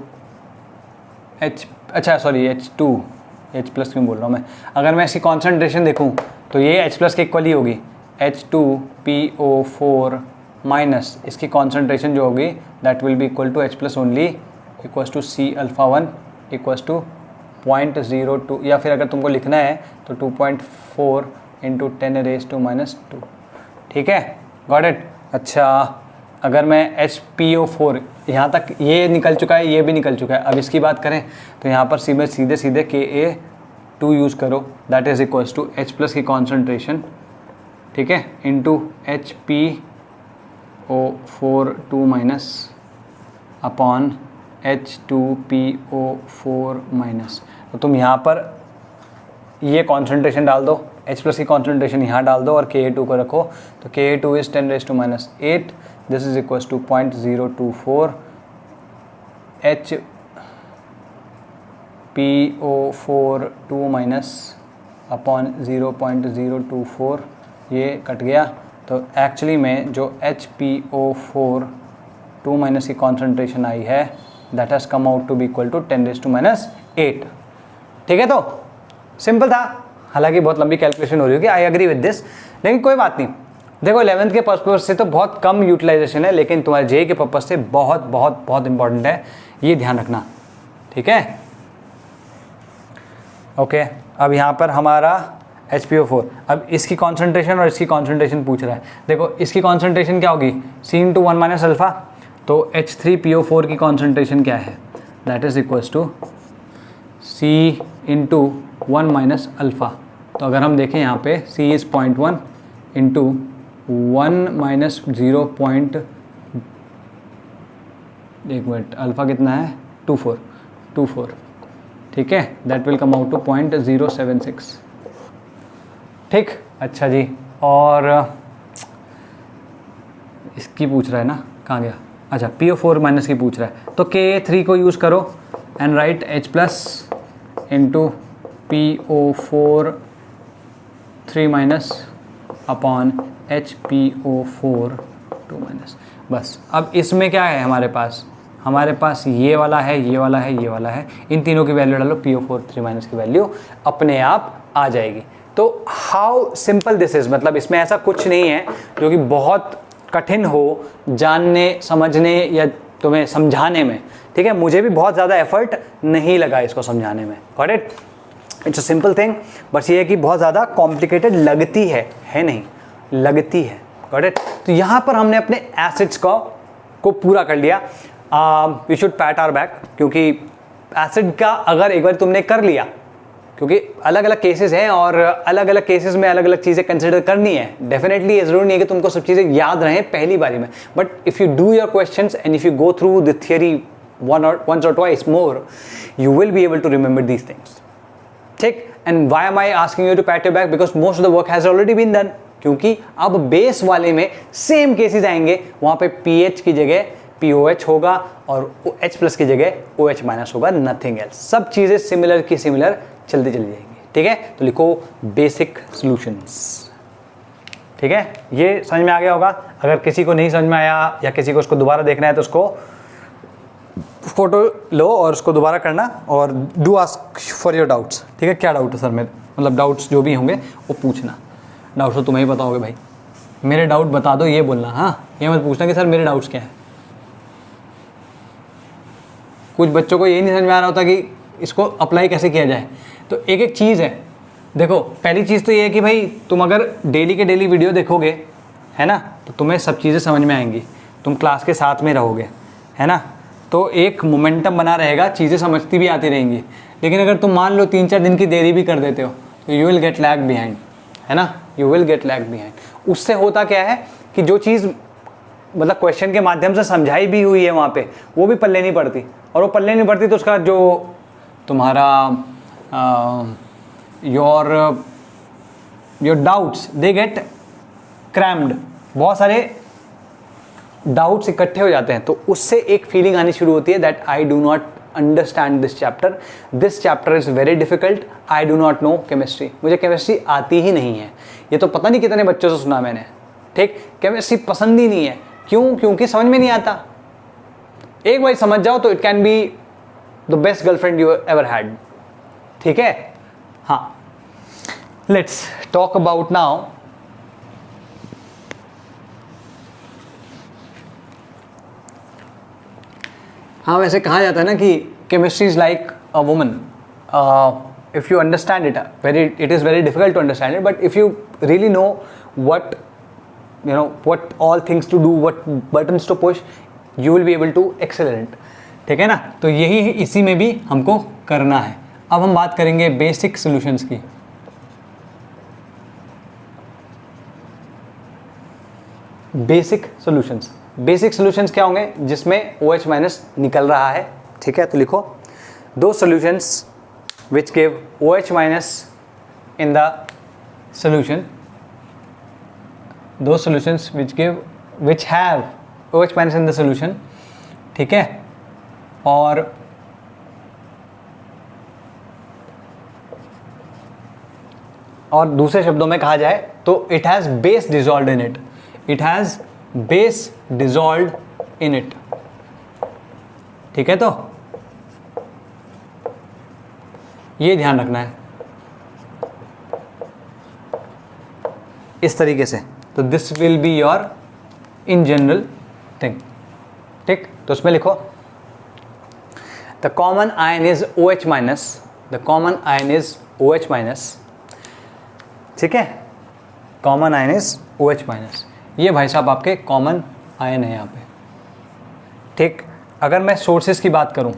H, अच्छा सॉरी H2, H प्लस क्यों बोल रहा हूँ मैं, अगर मैं इसकी कॉन्सेंट्रेशन देखूँ तो ये H प्लस के इक्वल ही होगी, H2PO4 माइनस इसकी कॉन्सेंट्रेशन जो होगी that will be equal to H plus only equals to C alpha 1 equals to 0.02, या फिर अगर तुमको लिखना है तो 2.4 × 10⁻², ठीक है, गॉट इट। अच्छा अगर मैं HPO4 यहाँ तक ये निकल चुका है, ये भी निकल चुका है, अब इसकी बात करें तो यहाँ पर सीधे सीधे Ka2 यूज़ करो, that is equals to H plus की कॉन्सेंट्रेशन, ठीक है, into HPO4 2 minus upon H2PO4 minus. तो तुम यहाँ पर ये कॉन्सेंट्रेशन डाल दो, H प्लस की कॉन्सेंट्रेशन यहाँ डाल दो और Ka2 को रखो, तो Ka2 is 10⁻8, this is equals to 0.024 HPO4 2 minus upon 0.024, ये कट गया। तो एक्चुअली में जो HPO4 2 माइनस की कॉन्सेंट्रेशन आई है that has come out to be equal to 10⁻8, ठीक है। तो सिंपल था, हालांकि बहुत लंबी कैलकुलेशन हो रही होगी, आई एग्री विद दिस, लेकिन कोई बात नहीं। देखो 11th के पर्पज से तो बहुत कम यूटिलाइजेशन है, लेकिन तुम्हारे JEE के पर्पज से बहुत बहुत बहुत इंपॉर्टेंट है, ये ध्यान रखना, ठीक है। ओके अब यहाँ पर हमारा HPO4, अब इसकी कॉन्सेंट्रेशन और इसकी कॉन्सेंट्रेशन पूछ रहा है। देखो इसकी कॉन्सेंट्रेशन क्या होगी, C × 1 माइनस अल्फ़ा, तो H3PO4 की कॉन्सेंट्रेशन क्या है, that is equals to C × 1 minus alpha. तो अगर हम देखें यहाँ पे C इज़ 0.1 इंटू 1 माइनस 0. एक मिनट, अल्फ़ा कितना है 24, ठीक है, that will come out to 0.076, ठीक, अच्छा जी। और इसकी पूछ रहा है ना, कहाँ गया, अच्छा PO4 माइनस की पूछ रहा है, तो Ka3 को यूज़ करो and right H plus into PO4 3 minus upon HPO4 2 minus. बस अब इसमें क्या है हमारे पास ये वाला है, ये वाला है, ये वाला है, इन तीनों की वैल्यू डालो, PO4 3 माइनस की वैल्यू अपने आप आ जाएगी। तो हाउ सिंपल दिस इज, मतलब इसमें ऐसा कुछ नहीं है जो कि बहुत कठिन हो जानने समझने या तुम्हें समझाने में, ठीक है। मुझे भी बहुत ज़्यादा एफर्ट नहीं लगा इसको समझाने में, got it. It's a simple thing, बस ये है कि बहुत ज़्यादा कॉम्प्लिकेटेड लगती है नहीं, लगती है, गॉट इट। तो यहाँ पर हमने अपने एसिड्स को पूरा कर लिया। We should pat our back, क्योंकि एसिड का अगर एक बार तुमने कर लिया, क्योंकि अलग अलग केसेस हैं और अलग अलग केसेस में अलग अलग चीज़ें कंसिडर करनी है। डेफिनेटली ये ज़रूरी नहीं है कि तुमको सब चीज़ें याद रहें पहली बारी में, but if you do your questions and if you go through the theory once or twice more, you will be able to remember these things, ठीक। And why am I asking you to pat your back, because most of the work has already been done, क्योंकि अब बेस वाले में सेम केसेस आएंगे, वहाँ पे PH की जगह POH होगा और H प्लस की जगह OH माइनस होगा, नथिंग एल्स। सब चीज़ें सिमिलर की सिमिलर चलती चली जाएंगी, ठीक है। तो लिखो बेसिक सॉल्यूशंस, ठीक है। ये समझ में आ गया होगा। अगर किसी को नहीं समझ में आया या किसी को उसको दोबारा देखना है तो उसको फोटो लो और उसको दोबारा करना और do ask for your doubts, ठीक है। क्या डाउट है सर मेरे, मतलब डाउट्स जो भी होंगे वो पूछना। डाउट्स तो तुम्हें ही पता होगे भाई, मेरे डाउट बता दो ये बोलना, हाँ ये मत पूछना कि सर मेरे डाउट्स क्या है। कुछ बच्चों को यही नहीं समझ में आ रहा होता कि इसको अप्लाई कैसे किया जाए। तो एक एक चीज़ है, देखो पहली चीज़ तो ये है कि भाई तुम अगर डेली के डेली वीडियो देखोगे, है ना, तो तुम्हें सब चीज़ें समझ में आएंगी, तुम क्लास के साथ में रहोगे, है ना, तो एक मोमेंटम बना रहेगा, चीज़ें समझती भी आती रहेंगी। लेकिन अगर तुम मान लो 3-4 दिन की देरी भी कर देते हो तो you will get lag behind, है ना, you will get lag behind. उससे होता क्या है कि जो चीज़ मतलब क्वेश्चन के माध्यम से समझाई भी हुई है वहाँ पे, वो भी पल्ले नहीं पड़ती, और वो पल्ले नहीं पड़ती तो उसका जो तुम्हारा your doubts they get crammed, बहुत सारे डाउट्स इकट्ठे हो जाते हैं। तो उससे एक फीलिंग आनी शुरू होती है that I do not understand this chapter is very difficult, I do not know chemistry, मुझे केमिस्ट्री आती ही नहीं है। ये तो पता नहीं कितने बच्चों से सुना मैंने, ठीक। केमिस्ट्री पसंद ही नहीं है, क्यों? क्योंकि समझ में नहीं आता। एक बार समझ जाओ तो it can be the best girlfriend you ever had, ठीक है। हाँ, लेट्स टॉक अबाउट नाउ हाँ, वैसे कहा जाता है ना कि chemistry is like a woman, if you understand it it is very difficult to understand it, but if you really know what all things to do, what buttons to push, you will be able to excel in it, ठीक है ना। तो यही इसी में भी हमको करना है। अब हम बात करेंगे बेसिक सॉल्यूशंस की। बेसिक सॉल्यूशंस क्या होंगे? जिसमें OH माइनस निकल रहा है, ठीक है। तो लिखो दो solutions which give OH minus in the solution, those solutions which have OH minus in the solution, ठीक है। और दूसरे शब्दों में कहा जाए तो it has base dissolved in it, it has base dissolved in it, ठीक है। तो ये ध्यान रखना है इस तरीके से। तो this will be your in general thing, ठीक। तो उसमें लिखो the common ion is OH minus, the common ion is OH minus, ठीक है। Common ion is OH minus, ये भाई साहब आपके कॉमन आयन है यहाँ पे, ठीक। अगर मैं सोर्सेस की बात करूँ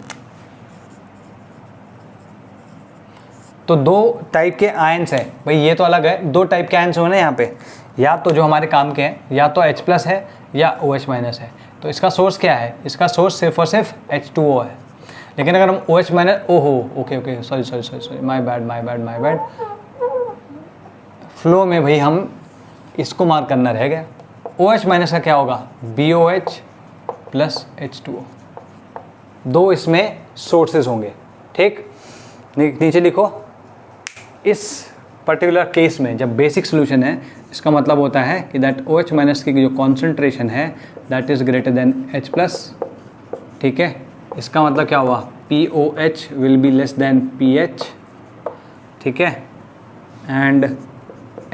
तो दो टाइप के आयन्स हैं भाई, ये तो अलग है, दो टाइप के आयन्स होने यहाँ पे, या तो जो हमारे काम के हैं, या तो H प्लस है या OH माइनस है। तो इसका सोर्स क्या है? इसका सोर्स सिर्फ और सिर्फ H2O है। लेकिन अगर हम OH माइनस, ओहो okay sorry my bad, flow में भाई हम इसको मार्क करना रह गया। OH माइनस का क्या होगा, BOH प्लस H2O, दो इसमें सोर्सेज होंगे, ठीक। नीचे लिखो, इस पर्टिकुलर केस में जब बेसिक सोल्यूशन है, इसका मतलब होता है कि दैट OH माइनस की जो कॉन्सेंट्रेशन है that is greater than H plus, ठीक है। इसका मतलब क्या हुआ, POH will be less than PH, ठीक है, and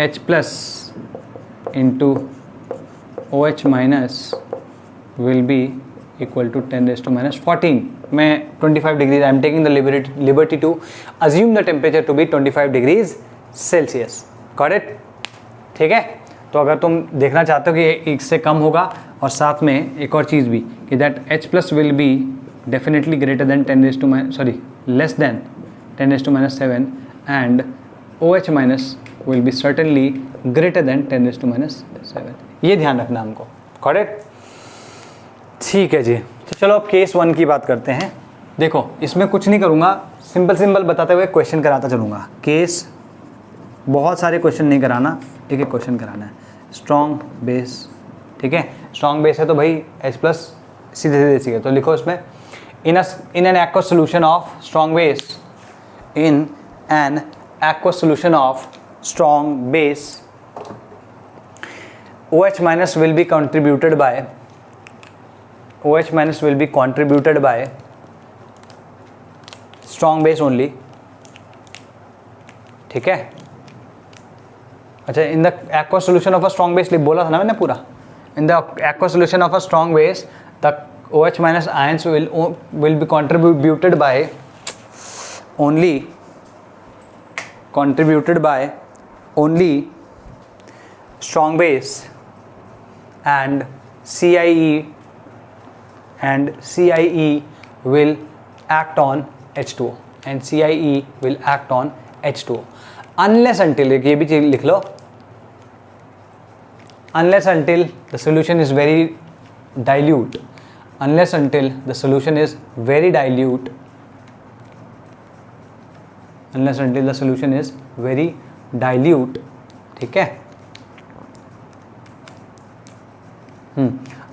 H plus into OH minus will be equal to 10⁻14। मैं 25 degrees, I am taking the liberty to assume the temperature to be 25 degrees celsius, got it, ठीक है। तो अगर तुम देखना चाहते हो कि इससे कम होगा, और साथ में एक और चीज़ भी कि that H plus will be definitely greater than less than 10⁻7 and OH minus will B certainly greater than 10⁻7, ये ध्यान रखना हमको, गॉट इट, ठीक है जी। तो चलो अब केस 1 की बात करते हैं। देखो इसमें कुछ नहीं करूँगा, सिंपल बताते हुए क्वेश्चन कराता चलूँगा। केस, बहुत सारे क्वेश्चन नहीं कराना, एक एक क्वेश्चन कराना है। स्ट्रॉन्ग बेस, ठीक है, स्ट्रॉन्ग बेस है तो भाई H प्लस सीधे सीधे, तो लिखो इसमें in an aqueous solution of strong base, in an aqueous solution of strong base OH minus will be contributed by strong base only, ठीक है। अच्छा, in the aqueous solution of a strong base बोला था ना मैंने पूरा, in the aqueous solution of a strong base the OH minus ions will be contributed by strong base and CIE will act on H2O and CIE will act on H2O unless until, ये भी चीज लिख लो, unless until the solution is very dilute, unless until the solution is very dilute, unless until the solution is very dilute, ठीक है,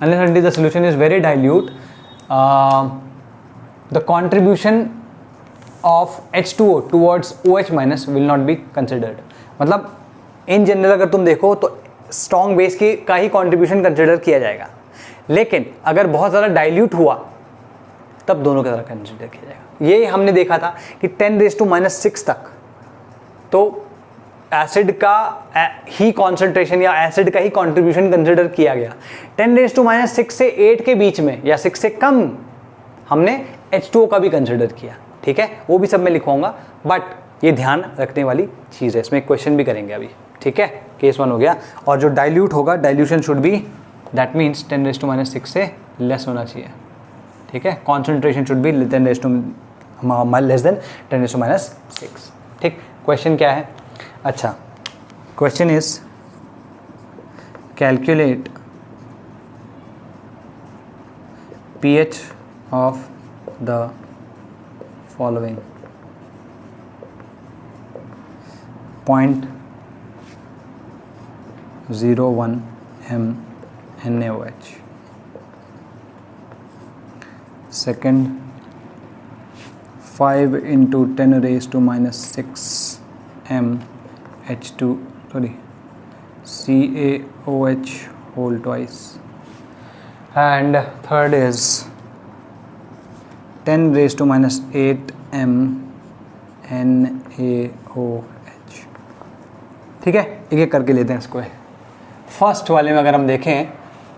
unless until the solution is very dilute, the contribution of H2O towards OH minus will not be considered। मतलब इन जनरल अगर तुम देखो तो स्ट्रॉन्ग बेस की का ही कंट्रीब्यूशन कंसिडर किया जाएगा, लेकिन अगर बहुत ज़्यादा डाइल्यूट हुआ तब दोनों का तरह कंसिडर किया जाएगा। ये हमने देखा था कि 10⁻⁶ तक तो एसिड का ही कॉन्सेंट्रेशन या एसिड का ही कंट्रीब्यूशन कंसिडर किया गया। 10⁻⁶ से 8 के बीच में या 6 से कम हमने H2O का भी कंसिडर किया, ठीक है। वो भी सब मैं लिखवाऊंगा, बट ये ध्यान रखने वाली चीज़ है, इसमें क्वेश्चन भी करेंगे अभी, ठीक है। केस 1 हो गया, और जो डाइल्यूट होगा, dilution should be, that means 10⁻⁶ से लेस होना चाहिए, ठीक है। Concentration should be less then 10⁻⁶, ठीक। क्वेश्चन क्या है, अच्छा, question is calculate pH of the following: 0.01 m NaOH, second 5 × 10⁻⁻6 m CaOH whole twice, and third is 10⁻⁸ m NaOH, ठीक है। एक एक करके लेते हैं इसको। फर्स्ट वाले में अगर हम देखें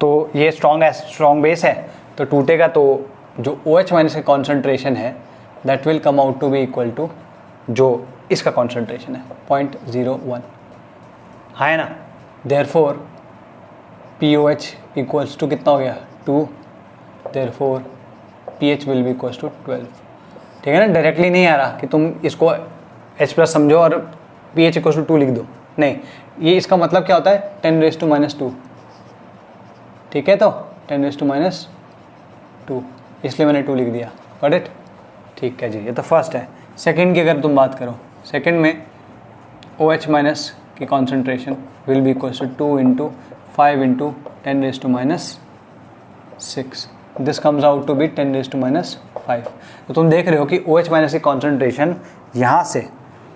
तो ये स्ट्रॉन्ग बेस है, तो टूटेगा तो जो OH माइनस का कॉन्सेंट्रेशन है that will come out to be equal to जो इसका कॉन्सेंट्रेशन है 0.01, है ना। देयरफॉर POH इक्वल्स टू कितना हो गया 2, therefore pH will be equals to 12, ठीक है ना। डायरेक्टली नहीं आ रहा कि तुम इसको H प्लस समझो और pH इक्वल्स टू 2 लिख दो, नहीं, ये इसका मतलब क्या होता है 10⁻², ठीक है। तो 10⁻², इसलिए मैंने 2 लिख दिया, गॉट इट, ठीक है जी। ये तो फर्स्ट है। सेकंड की अगर तुम बात करो, सेकंड में OH माइनस की concentration will be equal to 2 into 5 into 10⁻6। This comes out to be 10⁻5। तो तुम देख रहे हो कि OH माइनस की कॉन्सेंट्रेशन यहाँ से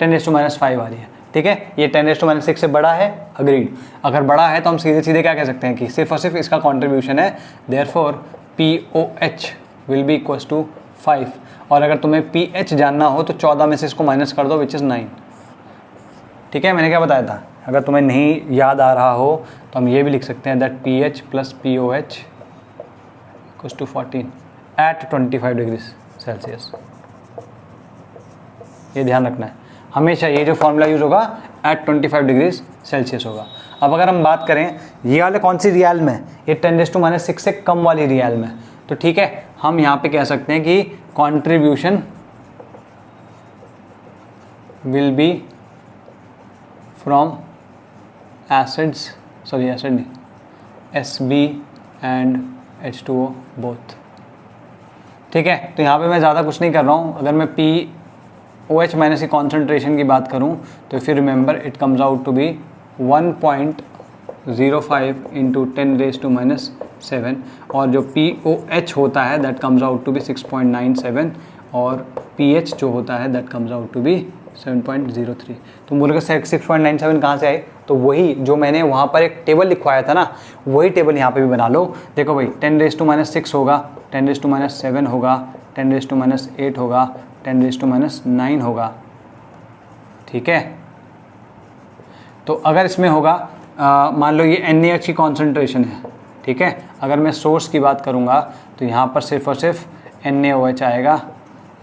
10⁻5 आ रही है, ठीक है। ये 10⁻6 से बड़ा है, अग्रीड। अगर बड़ा है तो हम सीधे सीधे क्या कह सकते हैं कि सिर्फ और सिर्फ इसका कॉन्ट्रीब्यूशन है, therefore POH will be equals to 5। और अगर तुम्हें pH जानना हो तो 14 में से इसको माइनस कर दो, विच इज़ 9, ठीक है। मैंने क्या बताया था, अगर तुम्हें नहीं याद आ रहा हो तो हम ये भी लिख सकते हैं that pH plus POH equals to 14 at 25 degree celsius. ये ध्यान रखना है हमेशा, ये जो फॉर्मूला यूज़ होगा एट 25 डिग्री सेल्सियस होगा। अब अगर हम बात करें ये वाले कौन सी रियल में, ये 10⁻6 से कम वाली रियल में, तो ठीक है, हम यहाँ पे कह सकते हैं कि contribution will be from acids, sorry acid नहीं, Sb एंड H2O बोथ, ठीक है। तो यहाँ पे मैं ज़्यादा कुछ नहीं कर रहा हूँ। अगर मैं POH माइनस की कॉन्सेंट्रेशन की बात करूँ तो if you remember it comes out to be 1.05 into 10⁻7, और जो POH होता है that comes out to be 6.97, और pH जो होता है that comes out to be 7.03। तो बोलोगे 6.97 कहाँ से आए, तो वही जो मैंने वहाँ पर एक टेबल लिखवाया था ना, वही टेबल यहाँ पे भी बना लो। देखो भाई 10⁻6 होगा, 10⁻7 होगा, 10⁻8 होगा, 10⁻9 होगा, ठीक है। तो अगर इसमें होगा मान लो ये NaOH की कॉन्सेंट्रेशन है, ठीक है। अगर मैं सोर्स की बात करूँगा तो यहाँ पर सिर्फ और सिर्फ NaOH आएगा,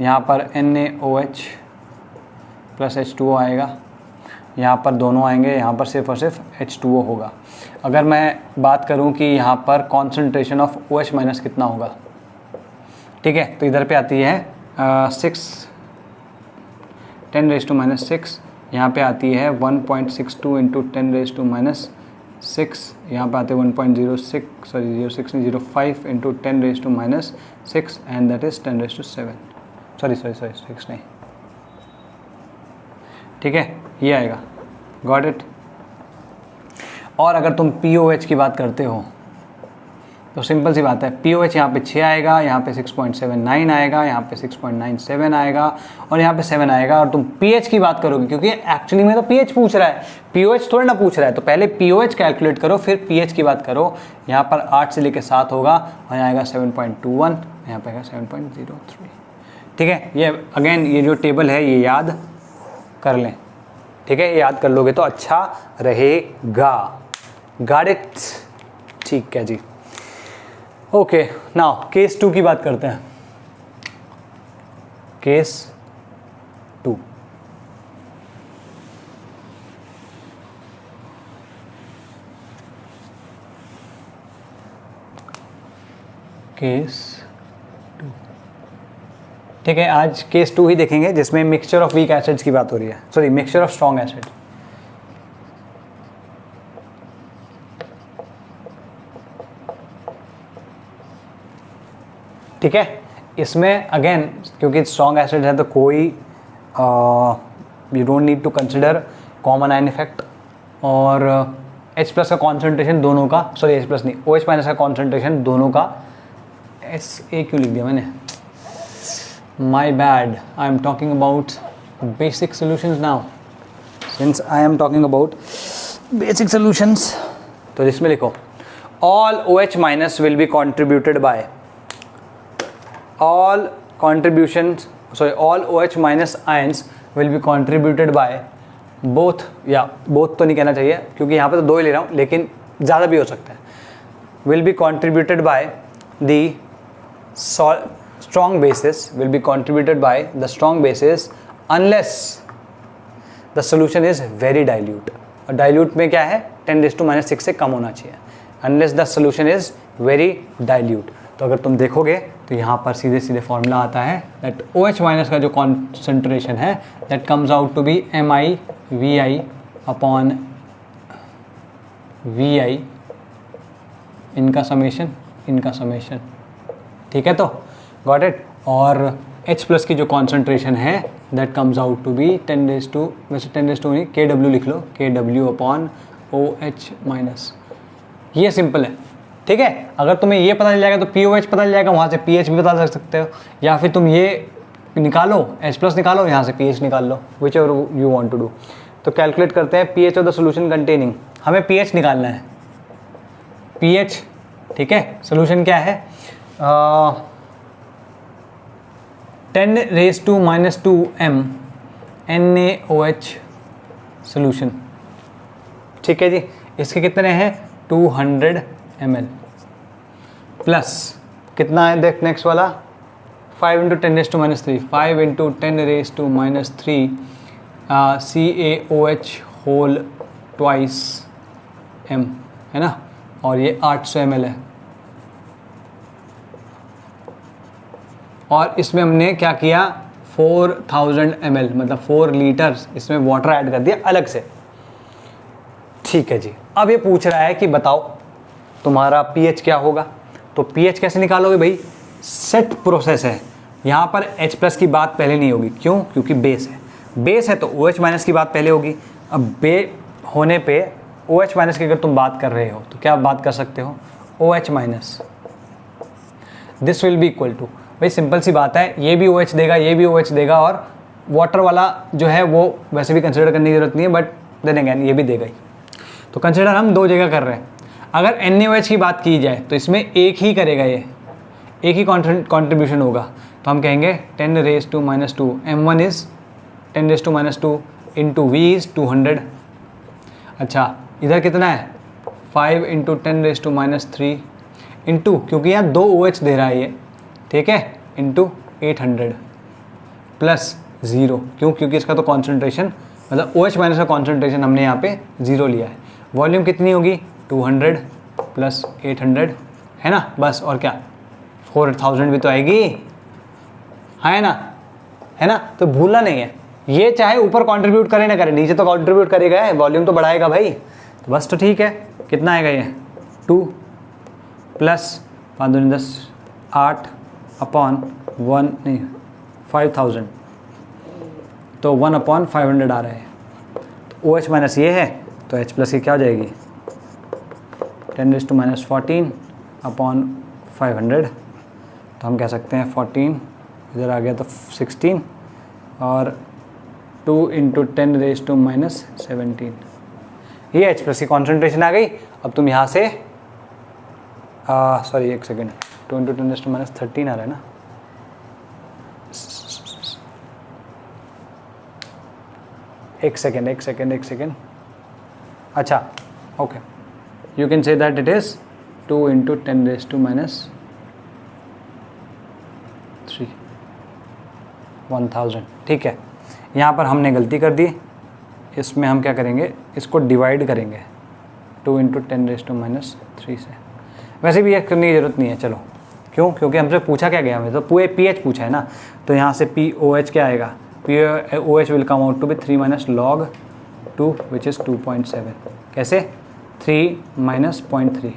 यहाँ पर NaOH प्लस H2O आएगा, यहाँ पर दोनों आएंगे, यहाँ पर सिर्फ और सिर्फ H2O होगा। अगर मैं बात करूँ कि यहाँ पर कॉन्सेंट्रेशन ऑफ OH माइनस कितना होगा, ठीक है, तो इधर पे आती है 10⁻6, यहाँ पे आती है 1.62 इंटू 10⁻6, यहाँ पे आते हैं 0.05 into 10⁻6 and that is 10⁻7, sorry 6 नहीं, ठीक है, ये आएगा, गॉट इट। और अगर तुम POH की बात करते हो तो सिंपल सी बात है, POH यहाँ पे 6 आएगा, यहाँ पे 6.79 आएगा, यहाँ पे 6.97 आएगा, और यहाँ पे 7 आएगा। और तुम pH की बात करोगे, क्योंकि एक्चुअली में तो pH पूछ रहा है, POH थोड़ा ना पूछ रहा है, तो पहले POH कैलकुलेट करो फिर pH की बात करो। यहाँ पर 8 से लेकर 7 होगा, और यहाँ आएगा 7.21, यहाँ पे आएगा 7.03, ठीक है। ये अगेन ये जो टेबल है ये याद कर लें, ठीक है, ये याद कर लोगे तो अच्छा रहेगा, गॉट इट, ठीक है जी। ओके, नाउ केस 2 की बात करते हैं। केस 2, केस 2, ठीक है। आज केस 2 ही देखेंगे जिसमें मिक्सचर ऑफ वीक एसिड्स की बात हो रही है, sorry mixture of strong acid. ठीक है, इसमें अगेन क्योंकि स्ट्रॉन्ग एसिड है तो कोई you don't need to consider common ion effect, और H प्लस का कॉन्सेंट्रेशन दोनों का, सॉरी H प्लस नहीं, OH माइनस का कॉन्सेंट्रेशन दोनों का, SA क्यों लिख दिया मैंने, my bad, I am talking about basic solutions now, since I am talking about basic solutions. तो इसमें लिखो all OH minus will be contributed by, all OH minus ions will be contributed by both, या both तो नहीं कहना चाहिए क्योंकि यहाँ पे तो 2 ही ले रहा हूँ, लेकिन ज़्यादा भी हो सकता है, will be contributed by the strong bases, will be contributed by the strong bases unless the solution is very dilute। और dilute में क्या है, 10⁻6 से कम होना चाहिए, unless the solution is very dilute। तो अगर तुम देखोगे तो यहाँ पर सीधे सीधे फॉर्मूला आता है दैट OH माइनस का जो कॉन्सेंट्रेशन है that comes out to be MiVi upon Vi, इनका समेशन, ठीक है, तो गॉट इट। और H प्लस की जो कॉन्सेंट्रेशन है that comes out to be 10⁻², वैसे 10⁻² नहीं, KW लिख लो, KW/OH माइनस। ये सिंपल है, ठीक है। अगर तुम्हें ये पता चल जाएगा तो POH पता चल जाएगा, वहाँ से pH भी पता कर सकते हो, या फिर तुम ये निकालो H+ निकालो, यहाँ से pH निकाल लो, whichever you want to do. तो कैलकुलेट करते हैं pH of the solution containing, हमें pH निकालना है, pH, ठीक है। सोल्यूशन क्या है, 10⁻² m NaOH सोल्यूशन, ठीक है जी। इसके कितने हैं 200 ml प्लस कितना है, देख नेक्स्ट वाला 5 × 10⁻³ 5 × 10⁻³ CaOH होल ट्वाइस m, है ना, और ये 800 ml है। और इसमें हमने क्या किया 4000 ml मतलब 4 लीटर्स इसमें वाटर ऐड कर दिया अलग से, ठीक है जी। अब ये पूछ रहा है कि बताओ तुम्हारा pH क्या होगा, तो pH कैसे निकालोगे भाई, सेट प्रोसेस है, यहाँ पर H+ की बात पहले नहीं होगी, क्यों, क्योंकि बेस है, बेस है तो OH- की बात पहले होगी। अब बे होने पे OH- की अगर तुम बात कर रहे हो तो क्या बात कर सकते हो, OH-, this will be equal to, भाई सिंपल सी बात है, ये भी OH देगा, ये भी OH देगा, और वाटर वाला जो है वो वैसे भी कंसिडर करने की जरूरत नहीं है, बट देन अगैन ये भी देगा ही। तो कंसिडर हम दो जगह कर रहे हैं। अगर NaOH की बात की जाए तो इसमें एक ही करेगा, ये एक ही कॉन्ट्रीब्यूशन होगा, तो हम कहेंगे 10⁻², m1 is 10⁻² into V is 200। अच्छा इधर कितना है 5 × 10⁻³ इंटू, क्योंकि यहाँ 2 OH दे रहा है ये, ठीक है, इंटू 800 प्लस 0, क्यों, क्योंकि इसका तो कॉन्सेंट्रेशन मतलब OH- का कॉन्सेंट्रेशन हमने यहाँ पे 0 लिया है। वॉल्यूम कितनी होगी 200 प्लस 800, है ना, बस, और क्या 4000 भी तो आएगी, है ना, तो भूलना नहीं है, ये चाहे ऊपर कंट्रीब्यूट करे ना करे, नीचे तो कंट्रीब्यूट करेगा, वॉल्यूम तो बढ़ाएगा भाई, तो बस, तो ठीक है। कितना आएगा ये 2 प्लस 5 × 10 8 अपॉन 1 नहीं 5000, तो 1/500 आ रहा है। तो OH- ये है तो H+ की क्या हो जाएगी 10⁻14 अपॉन 500, तो हम कह सकते हैं 14, इधर आ गया तो 16, और 2 × 10⁻17, ये H+ की कॉन्सेंट्रेशन आ गई। अब तुम यहाँ से सॉरी एक सेकेंड, 2 × 10⁻13 आ रहा है ना, एक सेकेंड, अच्छा okay, you can say that it is 2 × 10⁻³ 1000, ठीक है। यहाँ पर हमने गलती कर दी, इसमें हम क्या करेंगे, इसको डिवाइड करेंगे 2 × 10⁻³ से, वैसे भी ये करने की ज़रूरत नहीं है, चलो, क्यों, क्योंकि हमसे पूछा क्या गया, हमें तो पूरे pH पूछा है ना, तो यहाँ से POH क्या आएगा, POH will come out to be 3 - log 2 which is 2.7, कैसे 3 - 0.3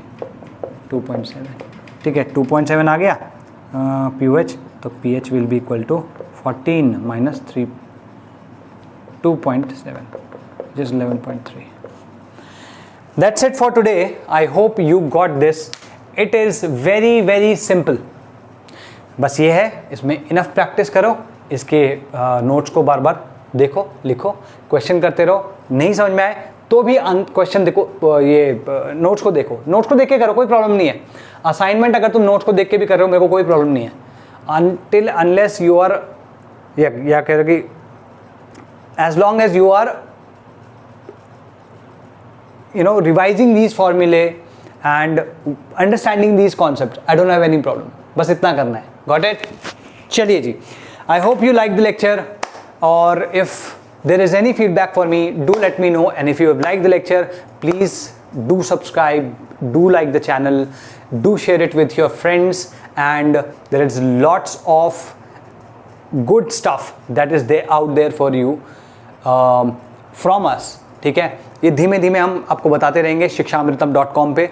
2.7, ठीक है, 2.7 आ गया POH, तो pH will be equal to 14 - 3 2.7 which is 11.3. That's it for today. I hope you got this. It is very simple. बस ये है, इसमें इनफ प्रैक्टिस करो, इसके नोट्स को बार बार देखो, लिखो, क्वेश्चन करते रहो, नहीं समझ में आए तो भी क्वेश्चन देखो, ये नोट्स को देखो, नोट्स को देख के करो, कोई प्रॉब्लम नहीं है। असाइनमेंट अगर तुम नोट्स को देख के भी कर रहे हो, मेरे को कोई प्रॉब्लम नहीं है, अनटिल अनलेस यू आर, या कह रहे कि as long as you are revising these formulae and understanding these concepts, I don't have any problem, बस इतना करना है, got it? चलिए जी, I hope you like the lecture, or if there is any feedback for me, do let me know, and if you have liked the lecture, please do subscribe, do like the channel, do share it with your friends, and there is lots of good stuff that is there out there for you from us, ठीक है। ये धीमे धीमे हम आपको बताते रहेंगे shikshamritam.com पे,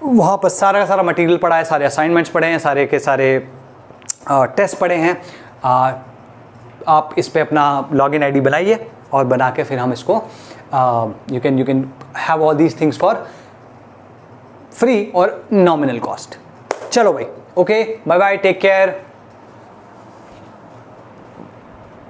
वहाँ पर सारा का सारा मटेरियल पड़ा है, सारे असाइनमेंट्स पड़े हैं, सारे के सारे टेस्ट पड़े हैं, आप इस पे अपना लॉगिन आईडी बनाइए और बना के फिर हम इसको you can have all these things for free और नॉमिनल कॉस्ट. चलो भाई, okay, bye bye, take care.